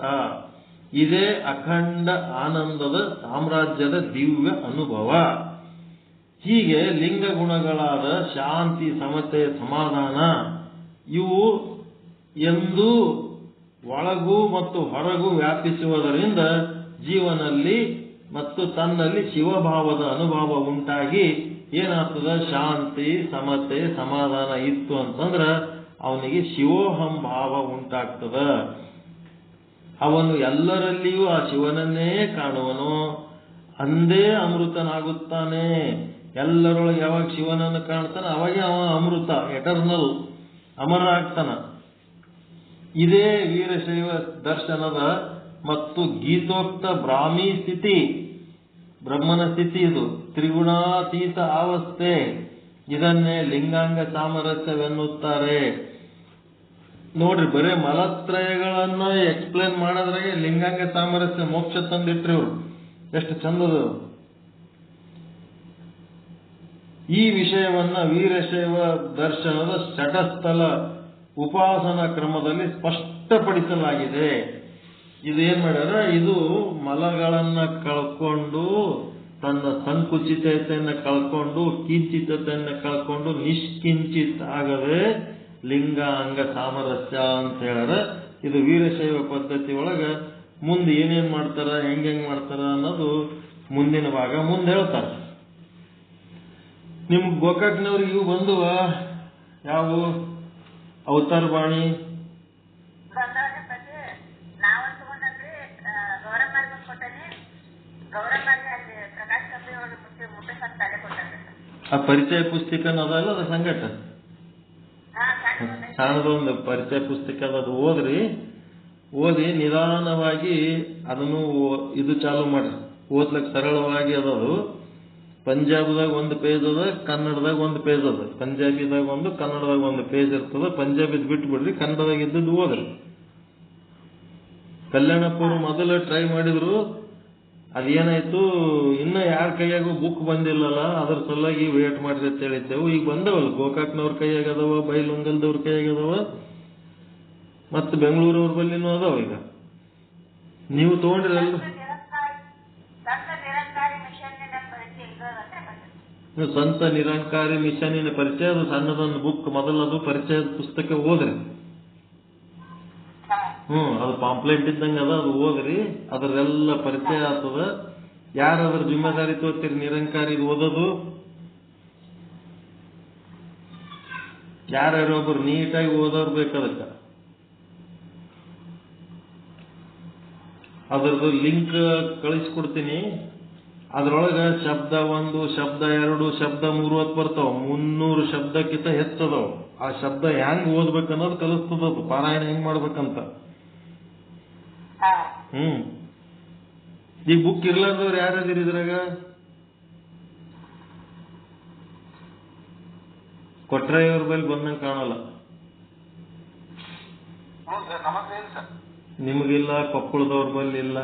ಇದೇ ಅಖಂಡ ಆನಂದದ ಸಾಮ್ರಾಜ್ಯದ ದಿವ್ಯ ಅನುಭವ. ಹೀಗೆ ಲಿಂಗ ಗುಣಗಳಾದ ಶಾಂತಿ, ಸಮತೆ, ಸಮಾಧಾನ ಇವು ಎಂದೂ ಒಳಗೂ ಮತ್ತು ಹೊರಗೂ ವ್ಯಾಪಿಸುವುದರಿಂದ ಜೀವನಲ್ಲಿ ಮತ್ತು ತನ್ನಲ್ಲಿ ಶಿವಭಾವದ ಅನುಭವ ಉಂಟಾಗಿ ಏನಾಗ್ತದ? ಶಾಂತಿ, ಸಮತೆ, ಸಮಾಧಾನ ಇತ್ತು ಅಂತಂದ್ರ ಅವನಿಗೆ ಶಿವೋಹಂ ಭಾವ ಉಂಟಾಗ್ತದ. ಅವನು ಎಲ್ಲರಲ್ಲಿಯೂ ಆ ಶಿವನನ್ನೇ ಕಾಣುವನು, ಅಂದೇ ಅಮೃತನಾಗುತ್ತಾನೆ. ಎಲ್ಲರೊಳಗೆ ಯಾವಾಗ ಶಿವನನ್ನು ಕಾಣ್ತಾನೆ ಅವಾಗೆ ಅವ ಅಮೃತ, ಎಟರ್ನಲ್, ಅಮರ ಆಗ್ತಾನ. ಇದೇ ವೀರಶೈವ ದರ್ಶನದ ಮತ್ತು ಗೀತೋಕ್ತ ಬ್ರಾಹ್ಮಿ ಸ್ಥಿತಿ, ಬ್ರಹ್ಮನ ಸ್ಥಿತಿ. ಇದು ತ್ರಿಗುಣಾತೀತ ಅವಸ್ಥೆ. ಇದನ್ನೇ ಲಿಂಗಾಂಗ ಸಾಮರಸ್ಯವೆನ್ನುತ್ತಾರೆ. ನೋಡ್ರಿ, ಬರೇ ಮಲತ್ರಯಗಳನ್ನ ಎಕ್ಸ್ಪ್ಲೇನ್ ಮಾಡೋದ್ರಾಗೆ ಲಿಂಗಾಂಗ ಸಾಮರಸ್ಯ ಮೋಕ್ಷ ತಂದಿಟ್ರಿ ಇವ್ರು. ಎಷ್ಟು ಚಂದದು. ಈ ವಿಷಯವನ್ನ ವೀರಶೈವ ದರ್ಶನದ ಷಟಸ್ಥಲ ಉಪಾಸನಾ ಕ್ರಮದಲ್ಲಿ ಸ್ಪಷ್ಟಪಡಿಸಲಾಗಿದೆ. ಇದೇನ್ ಮಾಡ್ಯಾರ? ಇದು ಮಲಗಳನ್ನ ಕಳ್ಕೊಂಡು, ತನ್ನ ಸಂಕುಚಿತತೆಯನ್ನು ಕಳ್ಕೊಂಡು, ಕಿಂಚಿತತೆಯನ್ನು ಕಳ್ಕೊಂಡು ನಿಷ್ಕಿಂಚಿತ್ ಆಗದೆ ಲಿಂಗ ಅಂಗ ಸಾಮರಸ್ಯ ಅಂತ ಹೇಳ್ಯಾರ. ಇದು ವೀರಶೈವ ಪದ್ಧತಿ ಒಳಗ ಮುಂದೆ ಏನೇನ್ ಮಾಡ್ತಾರ, ಹೆಂಗ್ ಮಾಡ್ತಾರ ಅನ್ನೋದು ಮುಂದಿನ ಭಾಗ ಮುಂದೆ ಹೇಳ್ತಾರ. ನಿಮ್ ಗೋಕಾಕ್ನವ್ರಿಗೆ ಇವು ಬಂದುವ ಯಾವ ಅವತಾರ ಬಾಣಿ ಆ ಪರಿಚಯ ಪುಸ್ತಕ ಅದಲ್ಲ, ಅದ ಸಂಘಟ ಸಣ್ಣದೊಂದು ಪರಿಚಯ ಪುಸ್ತಕ ಅದು ಓದಿ ನಿಧಾನವಾಗಿ ಅದನ್ನು ಇದು ಚಾಲು ಮಾಡ್ರಿ. ಓದ್ಲಕ್ ಸರಳವಾಗಿ ಅದದು. ಪಂಜಾಬ್ದಾಗ 1 ಪೇಜ್ ಅದ, ಕನ್ನಡದಾಗ 1 ಪೇಜ್ ಅದ. ಪಂಜಾಬಿದಾಗ 1, ಕನ್ನಡದಾಗ 1 ಪೇಜ್ ಇರ್ತದ. ಪಂಜಾಬಿದ್ ಬಿಟ್ಟು ಬಿಡ್ರಿ, ಕನ್ನಡದಾಗ ಇದ್ದದ್ದು ಓದ್ರಿ. ಕಲ್ಯಾಣಪ್ಪರು ಮೊದಲು ಟ್ರೈ ಮಾಡಿದ್ರು, ಅದೇನಾಯ್ತು, ಇನ್ನ ಯಾರ ಕೈಯಾಗೂ ಬುಕ್ ಬಂದಿಲ್ಲಲ್ಲ, ಅದ್ರ ಸಲುವಾಗಿ ವೇಟ್ ಮಾಡ್ರಿ ಅಂತ ಹೇಳಿದ್ದೆವು. ಈಗ ಬಂದವಲ್ಲ, ಗೋಕಾಕ್ನವ್ರ ಕೈಯಾಗ ಅದಾವ, ಬೈಲುಂಗಲ್ದವ್ರ ಕೈಯಾಗ ಅದಾವ, ಮತ್ತೆ ಬೆಂಗಳೂರವ್ರ ಬಲ್ಲಿನೂ ಅದಾವ. ಈಗ ನೀವು ತಗೊಂಡ್ರಿ ಅಲ್ರಿ, ಸ್ವಂತ ನಿರಂಕಾರಿ ಮಿಷನ್ನಿನ ಪರಿಚಯ, ಅದು ಸಣ್ಣದೊಂದು ಬುಕ್, ಮೊದಲದು ಪರಿಚಯದ ಪುಸ್ತಕ ಓದ್ರಿ. ಅದು ಪಾಂಪ್ಲೆಂಟ್ ಇದ್ದಂಗ ಅದ, ಅದು ಓದ್ರಿ. ಅದ್ರೆಲ್ಲ ಪರಿಚಯ ಆಗ್ತದ. ಯಾರಾದ್ರ ಜಿಮ್ಮೆದಾರಿ ತೋತೀರಿ ನಿರಂಕಾರಿ ಓದೋದು? ಯಾರ್ಯಾರೋ ಒಬ್ರು ನೀಟಾಗಿ ಓದೋರು ಬೇಕದಕ್ಕೆ. ಅದ್ರದ್ದು ಲಿಂಕ್ ಕಳಿಸ್ಕೊಡ್ತೀನಿ. ಅದ್ರೊಳಗೆ ಶಬ್ದ 1, ಶಬ್ದ 2, ಶಬ್ದ 3 ಅಂತ ಬರ್ತಾವ. 300 ಶಬ್ದಕ್ಕಿಂತ ಹೆಚ್ಚದವು. ಆ ಶಬ್ದ ಹೆಂಗ್ ಓದ್ಬೇಕನ್ನೋದು ಕಲಿಸ್ತದ, ಪಾರಾಯಣ ಹೆಂಗ್ ಮಾಡ್ಬೇಕಂತ. ಈ ಬುಕ್ ಇರ್ಲಾರ್ದವ್ರು ಯಾರ್ಯಾದಿರಿ ಇದ್ರಾಗ? ಕೊಟ್ರಾಯವ್ರ ಬಲ್ಲಿ ಬಂದಂಗೆ ಕಾಣಲ್ಲ. ನಿಮಗಿಲ್ಲ, ಕೊಪ್ಪಳದವ್ರ ಬಲ್ಲಿ ಇಲ್ಲ.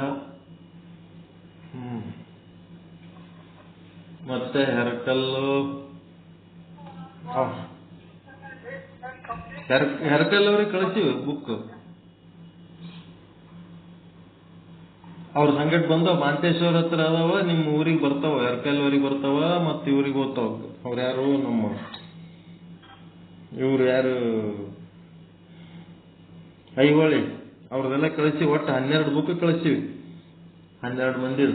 ಮತ್ತೆ ಹೆರಕಲ್ಲು, ಹೆರಕಲ್ ಅವ್ರಿಗೆ ಕಳಿಸಿವಿ ಬುಕ್. ಅವ್ರ ಸಂಗಟ್ ಬಂದವ, ಮಾಂತೇಶ್ವರ ಹತ್ರ ಅದಾವ, ನಿಮ್ಮ ಊರಿಗೆ ಬರ್ತಾವ, ಹೆರಕಲ್ ಊರಿಗೆ ಬರ್ತಾವ, ಮತ್ತ ಇವ್ರಿಗೆ ಓದ್ತಾವ. ಅವ್ರು ಯಾರು, ಇವ್ರು ಯಾರು, ಐಹೊಳಿ ಅವ್ರದೆಲ್ಲ ಕಳಿಸಿ. ಒಟ್ಟು 12 ಬುಕ್ ಕಳಿಸಿವಿ, 12 ಮಂದಿ.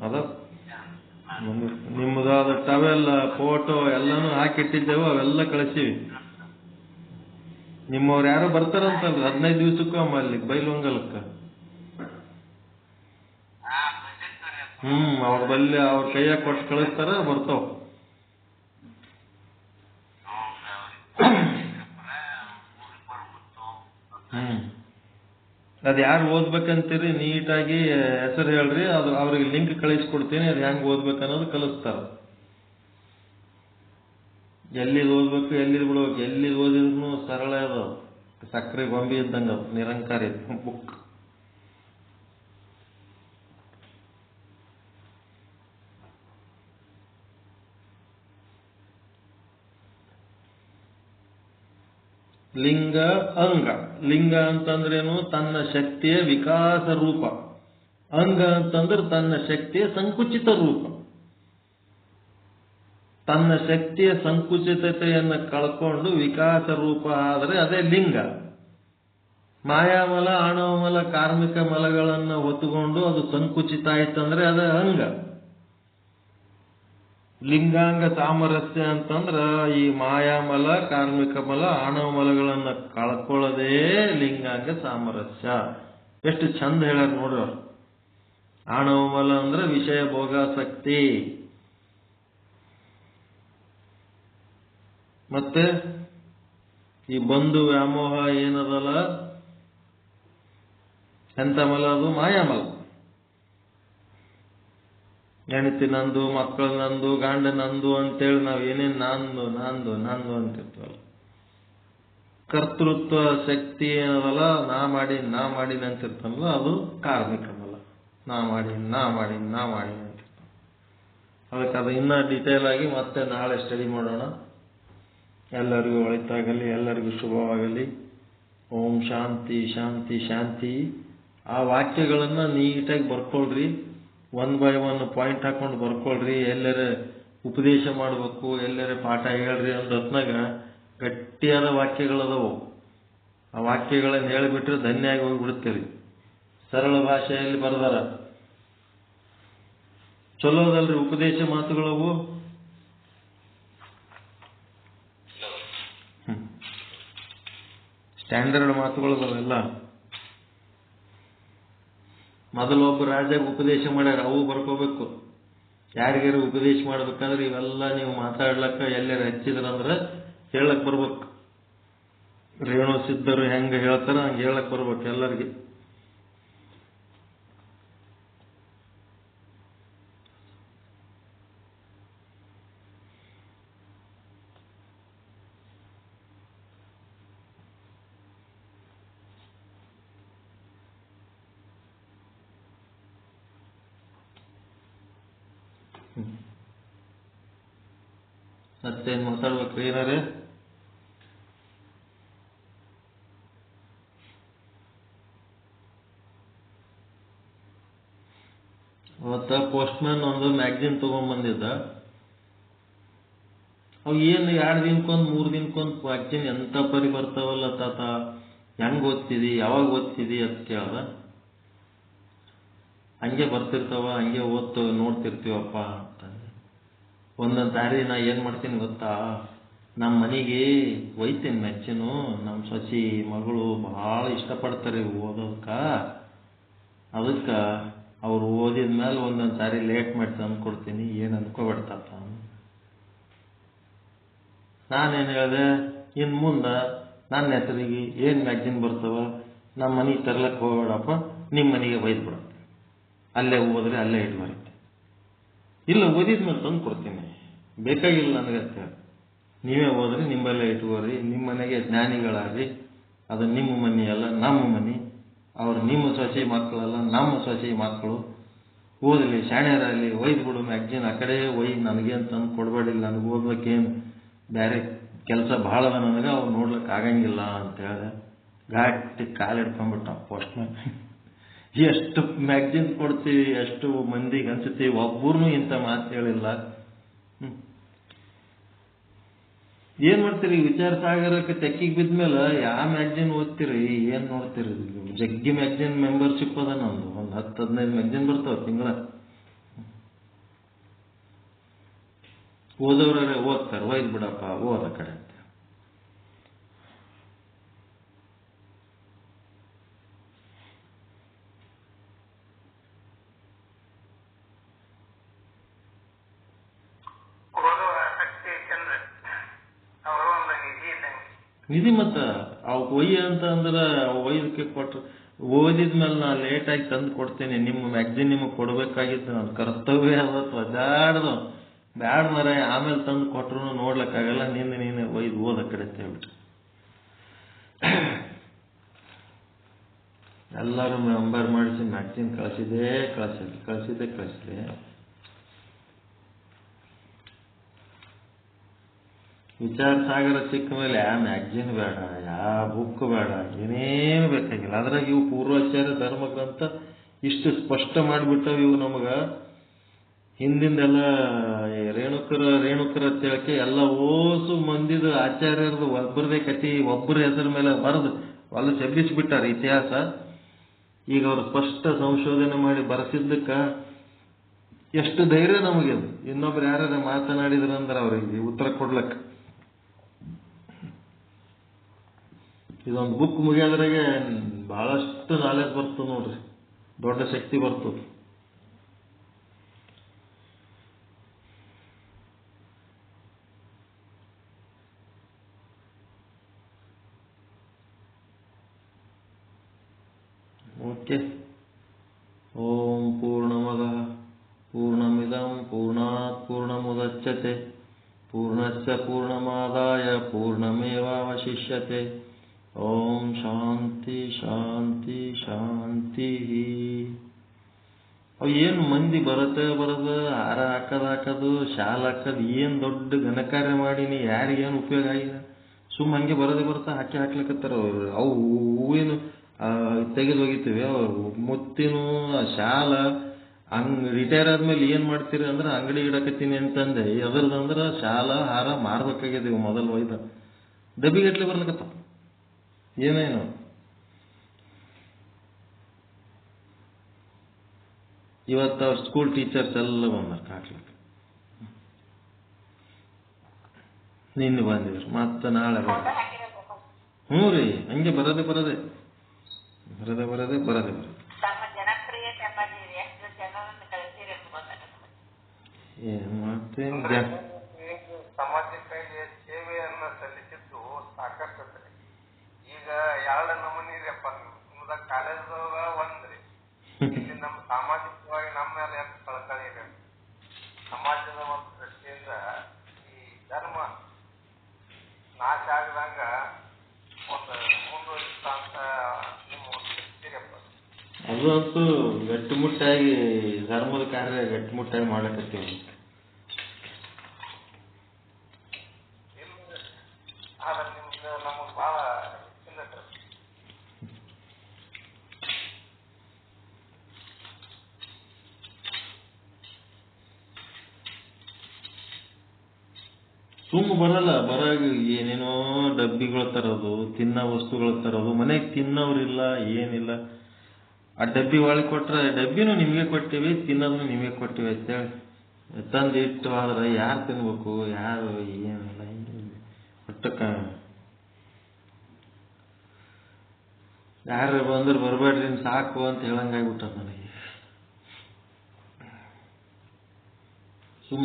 ಅದ ನಿಮ್ದಾದ ಟವೆಲ್, ಫೋಟೋ ಎಲ್ಲಾನು ಹಾಕಿಟ್ಟಿದ್ದೇವೆ, ಅವೆಲ್ಲ ಕಳಿಸಿವಿ. ನಿಮ್ಮವ್ರು ಯಾರು ಬರ್ತಾರಂತಲ್ರಿ 15 ದಿವ್ಸಕ್ಕೂ ಅಲ್ಲಿ ಬೈಲೊಂಗಲಕ್ಕ. ಅವ್ರ ಬಲ್ಲಿ ಅವ್ರ ಕೈಯಾಗ ಕೊಟ್ಟು ಕಳಿಸ್ತಾರ, ಬರ್ತಾವ. ಅದ್ ಯಾರು ಓದ್ಬೇಕಂತೀರಿ ನೀಟಾಗಿ ಹೆಸರು ಹೇಳ್ರಿ, ಅದು ಅವ್ರಿಗೆ ಲಿಂಕ್ ಕಳಿಸ್ಕೊಡ್ತೀನಿ. ಅದು ಹೆಂಗ್ ಓದ್ಬೇಕನ್ನೋದು ಕಲಿಸ್ತಾರ. ಎಲ್ಲಿದ್ ಓದ್ಬೇಕು, ಎಲ್ಲಿದ್ ಬಿಡ್ಬೇಕು, ಎಲ್ಲಿದ್ ಓದಿದ್ರು ಸರಳ ಅದ. ಸಕ್ರೆ ಗೊಂಬೆ ಇದ್ದಂಗ ನಿರಂಕಾರಿ ಬುಕ್. ಲಿಂಗ, ಅಂಗ. ಲಿಂಗ ಅಂತಂದ್ರೇನು? ತನ್ನ ಶಕ್ತಿಯ ವಿಕಾಸ ರೂಪ. ಅಂಗ ಅಂತಂದ್ರೆ ತನ್ನ ಶಕ್ತಿಯ ಸಂಕುಚಿತ ರೂಪ. ತನ್ನ ಶಕ್ತಿಯ ಸಂಕುಚಿತತೆಯನ್ನು ಕಳ್ಕೊಂಡು ವಿಕಾಸ ರೂಪ ಆದರೆ ಅದೇ ಲಿಂಗ. ಮಾಯಾಮಲ, ಆಣವಮಲ, ಕಾರ್ಮಿಕ ಮಲಗಳನ್ನು ಹೊತ್ತುಕೊಂಡು ಅದು ಸಂಕುಚಿತ ಆಯ್ತಂದ್ರೆ ಅದೇ ಅಂಗ. ಲಿಂಗಾಂಗ ಸಾಮರಸ್ಯ ಅಂತಂದ್ರ ಈ ಮಾಯಾಮಲ, ಕಾರ್ಮಿಕ ಮಲ, ಆಣವ ಮಲಗಳನ್ನ ಕಳ್ಕೊಳ್ಳೋದೇ ಲಿಂಗಾಂಗ ಸಾಮರಸ್ಯ. ಎಷ್ಟು ಚಂದ ಹೇಳ್ಯಾರ ನೋಡ್ರಿ ಅವ್ರು. ಆಣವ ಮಲ ಅಂದ್ರೆ ವಿಷಯ ಭೋಗಾಸಕ್ತಿ. ಮತ್ತೆ ಈ ಬಂಧು ವ್ಯಾಮೋಹ ಏನದಲ್ಲ, ಎಂತ ಮಲ ಅದು? ಮಾಯಾಮಲ. ಹೆಂಡತಿ ನಂದು, ಮಕ್ಕಳು ನಂದು, ಗಂಡ ನಂದು ಅಂತೇಳಿ ನಾವ್ ಏನೇನ್ ನಂದು ನಂದು ನಂದು ಅಂತಿರ್ತೀವಲ್ಲ. ಕರ್ತೃತ್ವ ಶಕ್ತಿ ಏನದಲ್ಲ, ನಾ ಮಾಡಿನ ಅಂತಿರ್ತಾನಲ್ಲ, ಅದು ಕಾರ್ಮಿಕ ಮಲ. ನಾ ಮಾಡಿ ಅಂತಿರ್ತಾನ. ಅದಕ್ಕೆ ಅದು ಇನ್ನ ಡಿಟೇಲ್ ಆಗಿ ಮತ್ತೆ ನಾಳೆ ಸ್ಟಡಿ ಮಾಡೋಣ. ಎಲ್ಲರಿಗೂ ಒಳಿತಾಗಲಿ, ಎಲ್ಲರಿಗೂ ಶುಭವಾಗಲಿ. ಓಂ ಶಾಂತಿ ಶಾಂತಿ ಶಾಂತಿ. ಆ ವಾಕ್ಯಗಳನ್ನ ನೀಟಾಗಿ ಬರ್ಕೊಳ್ರಿ. 1 by 1 ಪಾಯಿಂಟ್ ಹಾಕೊಂಡು ಬರ್ಕೊಳ್ರಿ. ಎಲ್ಲರ ಉಪದೇಶ ಮಾಡ್ಬೇಕು, ಎಲ್ಲರ ಪಾಠ ಹೇಳ್ರಿ ಅಂದ್ರತ್ನಾಗ ಗಟ್ಟಿಯಾದ ವಾಕ್ಯಗಳದವು. ಆ ವಾಕ್ಯಗಳನ್ನ ಹೇಳಿಬಿಟ್ರೆ ಧನ್ಯ ಆಗಿ ಹೋಗ್ಬಿಡ್ತೀರಿ. ಸರಳ ಭಾಷೆಯಲ್ಲಿ ಬರ್ದಾರ. ಚಲೋದಲ್ರಿ ಉಪದೇಶ ಮಾತುಗಳವು. ಸ್ಟ್ಯಾಂಡರ್ಡ್ ಮಾತುಗಳು ಅವೆಲ್ಲ. ಮೊದಲೊಬ್ಬ ರಾಜಾಗ ಉಪದೇಶ ಮಾಡ್ಯಾರ, ಅವು ಬರ್ಕೋಬೇಕು. ಯಾರಿಗಾರು ಉಪದೇಶ ಮಾಡ್ಬೇಕಂದ್ರೆ ಇವೆಲ್ಲ ನೀವು ಮಾತಾಡ್ಲಕ್ಕ ಎಲ್ಲಾರ ಹಚ್ಚಿದ್ರಂದ್ರ ಹೇಳಕ್ ಬರ್ಬೇಕು. ರೇಣು ಸಿದ್ಧರು ಹೆಂಗ ಹೇಳ್ತಾರ ಹಂಗ ಹೇಳಕ್ ಬರ್ಬೇಕು ಎಲ್ಲರಿಗೆ. ಮತ್ತೇನ್ ಮಾತಾಡ್ಬೇಕ್ರಿ ಏನಾರೇ? ಅವತ್ತ ಪೋಸ್ಟ್ ಮ್ಯಾನ್ ಒಂದು ಮ್ಯಾಗಝಿನ್ ತಗೊಂಡ್ಬಂದಿದ್ದ. ಅವ್ ಏನ್ 2 ದಿನಕ್ಕೊಂದು 3 ದಿನಕ್ಕೊಂದು ಮ್ಯಾಗಝಿನ್ ಎಂತ ಪರಿ ಬರ್ತಾವಲ್ಲ ತಾತ, ಹೆಂಗ್ ಓದ್ತಿದಿ, ಯಾವಾಗ ಓದ್ತಿದಿ ಅಂತ ಕೇಳ್ದ. ಹಂಗೆ ಬರ್ತಿರ್ತಾವ, ಹಂಗೆ ಓದ್ತು ನೋಡ್ತಿರ್ತೀವಪ್ಪ ಅಂತ. ಒಂದೊಂದು ಸಾರಿ ನಾ ಏನು ಮಾಡ್ತೀನಿ ಗೊತ್ತಾ, ನಮ್ಮ ಮನೆಗೆ ಒಯ್ತೀನಿ ಮ್ಯಾಗ್ಜಿನು. ನಮ್ಮ ಸೊಸಿ ಮಗಳು ಭಾಳ ಇಷ್ಟಪಡ್ತಾರೆ ಓದೋದಕ್ಕೆ. ಅದಕ್ಕೆ ಅವ್ರು ಓದಿದ ಮೇಲೆ ಒಂದೊಂದು ಸಾರಿ ಲೇಟ್ ಮಾಡಿ ತಂದು ಕೊಡ್ತೀನಿ. ಏನು ಅನ್ಕೋಬಿಡ್ತಪ್ಪ. ನಾನೇನು ಹೇಳಿದೆ, ಇನ್ನು ಮುಂದೆ ನನ್ನ ಹೆಸರಿಗೆ ಏನು ಮ್ಯಾಗ್ಜಿನ್ ಬರ್ತಾವ ನಮ್ಮ ಮನೆಗೆ ತರ್ಲಕ್ಕೆ ಹೋಗ್ಬೇಡಪ್ಪ, ನಿಮ್ಮ ಮನೆಗೆ ಒಯ್ದುಬಿಡ, ಅಲ್ಲೇ ಓದ್ರೆ ಅಲ್ಲೇ ಇಟ್ಟು ಬರುತ್ತೆ. ಇಲ್ಲ ಓದಿದ್ಮೇಲೆ ತಂದು ಕೊಡ್ತೀನಿ, ಬೇಕಾಗಿಲ್ಲ ನನಗೆ ಅಂತ ಹೇಳಿ. ನೀವೇ ಹೋದ್ರಿ ನಿಮ್ಮಲ್ಲೇ ಇಟ್ಕೋರಿ, ನಿಮ್ಮ ಮನೆಗೆ ಜ್ಞಾನಿಗಳಾಗ್ರಿ. ಅದು ನಿಮ್ಮ ಮನೆ ಅಲ್ಲ, ನಮ್ಮ ಮನೆ. ಅವ್ರು ನಿಮ್ಮ ಸೊಸೆ ಮಕ್ಕಳಲ್ಲ, ನಮ್ಮ ಸೊಸೆ ಮಕ್ಕಳು. ಓದಲಿ, ಶಾಣ್ಯರಲ್ಲಿ ಒಯ್ದುಬಿಡು ಮ್ಯಾಗ್ಜಿನ್. ಆ ಕಡೆ ಒಯ್ದು ನನಗೇನು ತಂದು ಕೊಡಬೇಡಿಲ್ಲ, ನನಗೆ ಓದ್ಲಿಕ್ಕೇನು ಬೇರೆ ಕೆಲಸ ಭಾಳ ಅದ ನನಗೆ, ಅವ್ರು ನೋಡ್ಲಿಕ್ಕೆ ಆಗಂಗಿಲ್ಲ ಅಂತ ಹೇಳಿದೆ. ಘಾಟಿ ಕಾಲು ಹಿಡ್ಕೊಂಡ್ಬಿಟ್ಟ ಪೋಸ್ಟ್ಮ್ಯಾನ್. ಎಷ್ಟು ಮ್ಯಾಗ್ಜಿನ್ ಕೊಡ್ತೀವಿ, ಎಷ್ಟು ಮಂದಿಗೆ ಅನ್ಸುತ್ತೀವಿ, ಒಬ್ಬರೂ ಇಂಥ ಮಾತು ಹೇಳಿಲ್ಲ. ಏನು ಮಾಡ್ತೀರಿ, ವಿಚಾರ ಸಾಗರಕ್ಕೆ ತೆಕ್ಕಿಗೆ ಬಿದ್ಮೇಲೆ ಯಾವ ಮ್ಯಾಗ್ಜಿನ್ ಓದ್ತೀರಿ, ಏನು ನೋಡ್ತೀರಿ? ಜಗ್ಗಿ ಮ್ಯಾಗ್ಜಿನ್ ಮೆಂಬರ್ಶಿಪ್ ಅದ ನಂದು. ಒಂದು 10-15 ಮ್ಯಾಗ್ಜಿನ್ ಬರ್ತಾವ ತಿಂಗಳ. ಓದೋರೇ ಓದ್ತಾರೆ, ಒಯ್ದು ಬಿಡಪ್ಪ ಓದ ಕಡೆ ಅಂತ. ನಿಧಿ ಮತ್ತ ಅವಕ್ಕೆ ಒಯ್ಯ ಅಂತ ಅಂದ್ರೆ ಒಯ್ದಕ್ಕೆ ಕೊಟ್ರು, ಓದಿದ್ಮೇಲೆ ನಾ ಲೇಟಾಗಿ ತಂದು ಕೊಡ್ತೀನಿ. ನಿಮ್ಮ ಮ್ಯಾಗ್ಜಿನ್ ನಿಮಗೆ ಕೊಡಬೇಕಾಗಿತ್ತು, ನನ್ನ ಕರ್ತವ್ಯ ಅವತ್ತು ಅದಾಡ್ದು ಬ್ಯಾಡ ಮರ. ಆಮೇಲೆ ತಂದು ಕೊಟ್ಟರು ನೋಡ್ಲಿಕ್ಕಾಗಲ್ಲ, ನೀನೆ ಒಯ್ದು ಓದ ಕಡೆ ಅಂತ ಹೇಳ್ಬಿಟ್ಟು ಎಲ್ಲರೂ ಮೆಂಬರ್ ಮಾಡಿಸಿ ಮ್ಯಾಗ್ಜಿನ್ ಕಳಿಸಿದೆ. ವಿಚಾರ ಸಾಗರ ಸಿಕ್ಕ ಮೇಲೆ ಯಾವ ಮ್ಯಾಗ್ಜಿನ್ ಬೇಡ, ಯಾವ ಬುಕ್ ಬೇಡ, ಏನೇನು ಬೇಕಾಗಿಲ್ಲ. ಅದ್ರಾಗ ಇವು ಪೂರ್ವಾಚಾರ್ಯ ಧರ್ಮಗ್ರಂಥ ಇಷ್ಟು ಸ್ಪಷ್ಟ ಮಾಡಿಬಿಟ್ಟವು. ಇವು ನಮಗೆ ಹಿಂದಿಂದೆಲ್ಲ ರೇಣುಕರ ತಿಳಕೆ ಎಲ್ಲ ಓಸು ಮಂದಿದು ಆಚಾರ್ಯರದು ಒಬ್ಬರದೇ ಕತಿ ಒಬ್ಬರ ಹೆಸರ ಮೇಲೆ ಬರೆದು ಎಲ್ಲ ಚಬ್ಬಿಸ್ಬಿಟ್ಟಾರೆ ಇತಿಹಾಸ. ಈಗ ಅವ್ರು ಸ್ಪಷ್ಟ ಸಂಶೋಧನೆ ಮಾಡಿ ಬರೆಸಿದ್ದಕ್ಕೆ ಎಷ್ಟು ಧೈರ್ಯ ನಮಗೆ. ಇನ್ನೊಬ್ರು ಯಾರು ಮಾತನಾಡಿದ್ರಂದ್ರೆ ಅವ್ರಿಗೆ ಉತ್ತರ ಕೊಡ್ಲಕ್ಕೆ. ಇದೊಂದು ಬುಕ್ ಮುಗಿಯೋದ್ರಾಗೆ ಬಹಳಷ್ಟು ನಾಲೆಜ್ ಬರ್ತದೆ ನೋಡ್ರಿ, ದೊಡ್ಡ ಶಕ್ತಿ ಬರ್ತದೆ. ಓಕೆ. ಓಂ ಪೂರ್ಣಮದಃ ಪೂರ್ಣಮಿದಂ ಪೂರ್ಣಾತ್ ಪೂರ್ಣಮುದಚ್ಯತೆ ಪೂರ್ಣಸ್ಯ ಪೂರ್ಣಮಾದಾಯ ಪೂರ್ಣಮೇವಾವಶಿಷ್ಯತೆ. ಓಂ ಶಾಂತಿ ಶಾಂತಿ ಶಾಂತಿ. ಅವು ಏನು ಮಂದಿ ಬರೋದು ಹಾರ ಹಾಕೋದು ಶಾಲ ಹಾಕೋದು ಏನು ದೊಡ್ಡ ಘನಕಾರ್ಯ ಮಾಡೀನಿ, ಯಾರಿಗೇನು ಉಪಯೋಗ ಆಗಿದೆ? ಸುಮ್ಮ ಹಂಗೆ ಬರ್ತಾ ಹಾಕ್ಲಿಕ್ಕತ್ತಾರ ಅವರು. ಅವು ಹೂವಿನ ತೆಗೆದು ಹೋಗಿತೀವಿ. ಅವ್ರು ಮುತ್ತಿನ ಶಾಲ ರಿಟೈರ್ ಆದ್ಮೇಲೆ ಏನು ಮಾಡ್ತೀರಿ ಅಂದ್ರೆ ಅಂಗಡಿ ಇಡಕತ್ತೀನಿ ಅಂತಂದೆ. ಅದ್ರದಂದ್ರೆ ಶಾಲ ಹಾರ ಮಾರ್ಬೇಕಾಗಿದ್ದೀವಿ. ಮೊದಲು ಒಯ್ದ ಡಬ್ಬಿಗಟ್ಲೆ ಬರ್ಲಿಕ್ಕತ್ತ. ಏನೇನು ಇವತ್ತು ಅವ್ರ ಸ್ಕೂಲ್ ಟೀಚರ್ಸ್ ಎಲ್ಲ ಬಂದಾರ ಹಾಕ್ಲಿಕ್ಕೆ. ನಿನ್ನೆ ಬಂದಿದ್ರು, ಮತ್ತೆ ನಾಳೆ ಬರ. ಹ್ಞೂ ರೀ, ಹಂಗೆ ಬರದೆ. ಏನ್ ಮಾಡ್ತೇನೆ, ಸಮಾಜಕ್ಕಾಗಿ ಸೇವೆಯನ್ನ ಸಲ್ಲಿಸಿದ್ದು ಸಾಕಷ್ಟು. ಈಗ ಎರಡು ನಮೂನಿರಿಯಪ್ಪ ನಿಮ್ದ ಕಾಲೇಜ್ದಾಗ ಒಂದ್ರಿ, ಇಲ್ಲಿ ನಮ್ಮ ಸಾಮಾಜಿಕವಾಗಿ ನಮ್ಮ ಮೇಲೆ ಎಷ್ಟು ಕಳಕಳಿ ಇದೆ. ಸಮಾಜದ ಒಂದು ದೃಷ್ಟಿಯಿಂದ ಈ ಧರ್ಮ ನಾಶ ಆಗದಂಗ ಒಂದು ಮುಂದುವರಿಸ್ತಾ ಅಂತ ನಿಮ್ಮ ಇರ್ತೀರಪ್ಪ. ಅದು ಅಂತೂ ಗಟ್ಟಿಮುಟ್ಟಾಗಿ ಧರ್ಮದ ಕಾರ್ಯ ಗಟ್ಟಿಮುಟ್ಟಾಗಿ ಮಾಡ್ಲಕತ್ತೀವಿ. ಆದ್ರೆ ನಿಮ್ದು ನಮಗೆ ಬಹಳ ಚಿನ್ನದ ಸುಮ್ಮ ಬರಲ್ಲ. ಬರಾಗ ಏನೇನೋ ಡಬ್ಬಿಗಳು ತರೋದು, ತಿನ್ನೋ ವಸ್ತುಗಳು ತರೋದು. ಮನೆಗೆ ತಿನ್ನೋರಿಲ್ಲ, ಏನಿಲ್ಲ. ಆ ಡಬ್ಬಿ ಒಳಗೆ ಕೊಟ್ರೆ ಡಬ್ಬಿನೂ ನಿಮಗೆ ಕೊಟ್ಟಿವಿ, ತಿನ್ನೋದನ್ನು ನಿಮಗೆ ಕೊಟ್ಟಿವಿ ಅಂತೇಳಿ ತಂದು ಇಟ್ಟು ಆದ್ರೆ ಯಾರು ತಿನ್ಬೇಕು, ಯಾರು ಏನಿಲ್ಲ. ಒಟ್ಟಕ್ಕ ಯಾರು ಬಂದ್ರೆ ಬರ್ಬೇಡ್ರಿ ಸಾಕು ಅಂತ ಹೇಳಂಗಾಗ್ಬಿಟ್ಟ ನನಗೆ.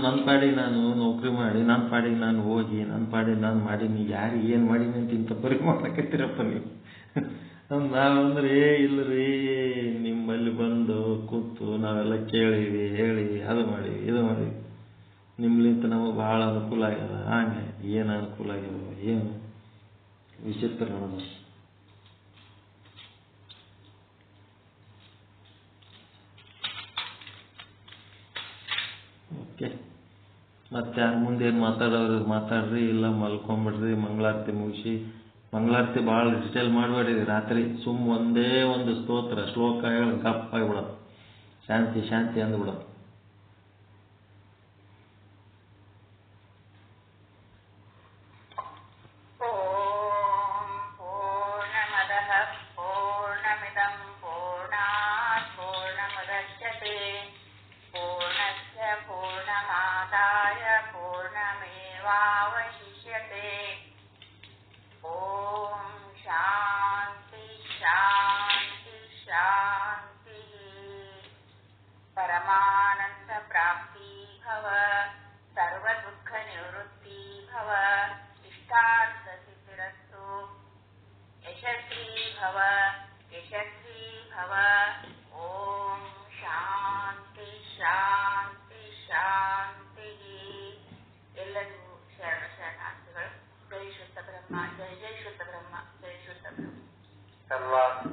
ನನ್ನ ಪಾಡಿಗೆ ನಾನು ನೌಕರಿ ಮಾಡಿ, ನನ್ನ ಪಾಡಿಗೆ ನಾನು ಹೋಗಿ, ನನ್ನ ಪಾಡಿಗೆ ನಾನು ಮಾಡೀನಿ, ಯಾರಿಗೆ ಏನು ಮಾಡೀನಿ ಅಂತ ಇಂಥ ಬರೀ ಮಾಡಕತ್ತೀರಪ್ಪ ನೀವು. ನಾವಂದ್ರೆ ಇಲ್ಲರಿ, ನಿಮ್ಮಲ್ಲಿ ಬಂದು ಕೂತು ನಾವೆಲ್ಲ ಕೇಳೀವಿ, ಹೇಳಿ, ಅದು ಮಾಡೀವಿ, ಇದು ಮಾಡೀವಿ, ನಿಮ್ಲಿಂತ ನಮಗೆ ಭಾಳ ಅನುಕೂಲ ಆಗ್ಯದ. ಹಂಗೆ ಏನು ಅನುಕೂಲ ಆಗ್ಯದ, ಏನು ವಿಚಿತ್ರ ನೋಡೋದು. ಓಕೆ, ಮತ್ತೆ ಯಾರ ಮುಂದೆ ಏನು ಮಾತಾಡೋರು ಮಾತಾಡ್ರಿ, ಇಲ್ಲ ಮಲ್ಕೊಂಬಿಡ್ರಿ. ಮಂಗಳಾರತಿ ಮುಗಿಸಿ, ಮಂಗಳಾರತಿ ಭಾಳ ಡಿಟೇಲ್ ಮಾಡಬೇಡಿರಿ ರಾತ್ರಿ. ಒಂದೇ ಒಂದು ಸ್ತೋತ್ರ ಶ್ಲೋಕ ಹೇಳಿ ಗಪ್ಪ ಆಗಿಬಿಡೋದು, ಶಾಂತಿ ಶಾಂತಿ ಅಂದ್ಬಿಡೋದು. परमानंद प्राप्ति भव, सर्व दुख निवृत्ति भव, इष्टार्थ सिद्धिरस्तु, यशस्वी भव, यशस्वी भव. ओम शांति शांति शांति. ಎಲ್ಲರಿಗೂ ಶರಣ ಶರಣಾರ್ಥಿಗಳು. ಜೈ ಶುದ್ಧ ಬ್ರಹ್ಮ, ಜೈ ಜೈ ಶುದ್ಧ ಬ್ರಹ್ಮ, ಜೈ ಶುದ್ಧ ಬ್ರಹ್ಮ.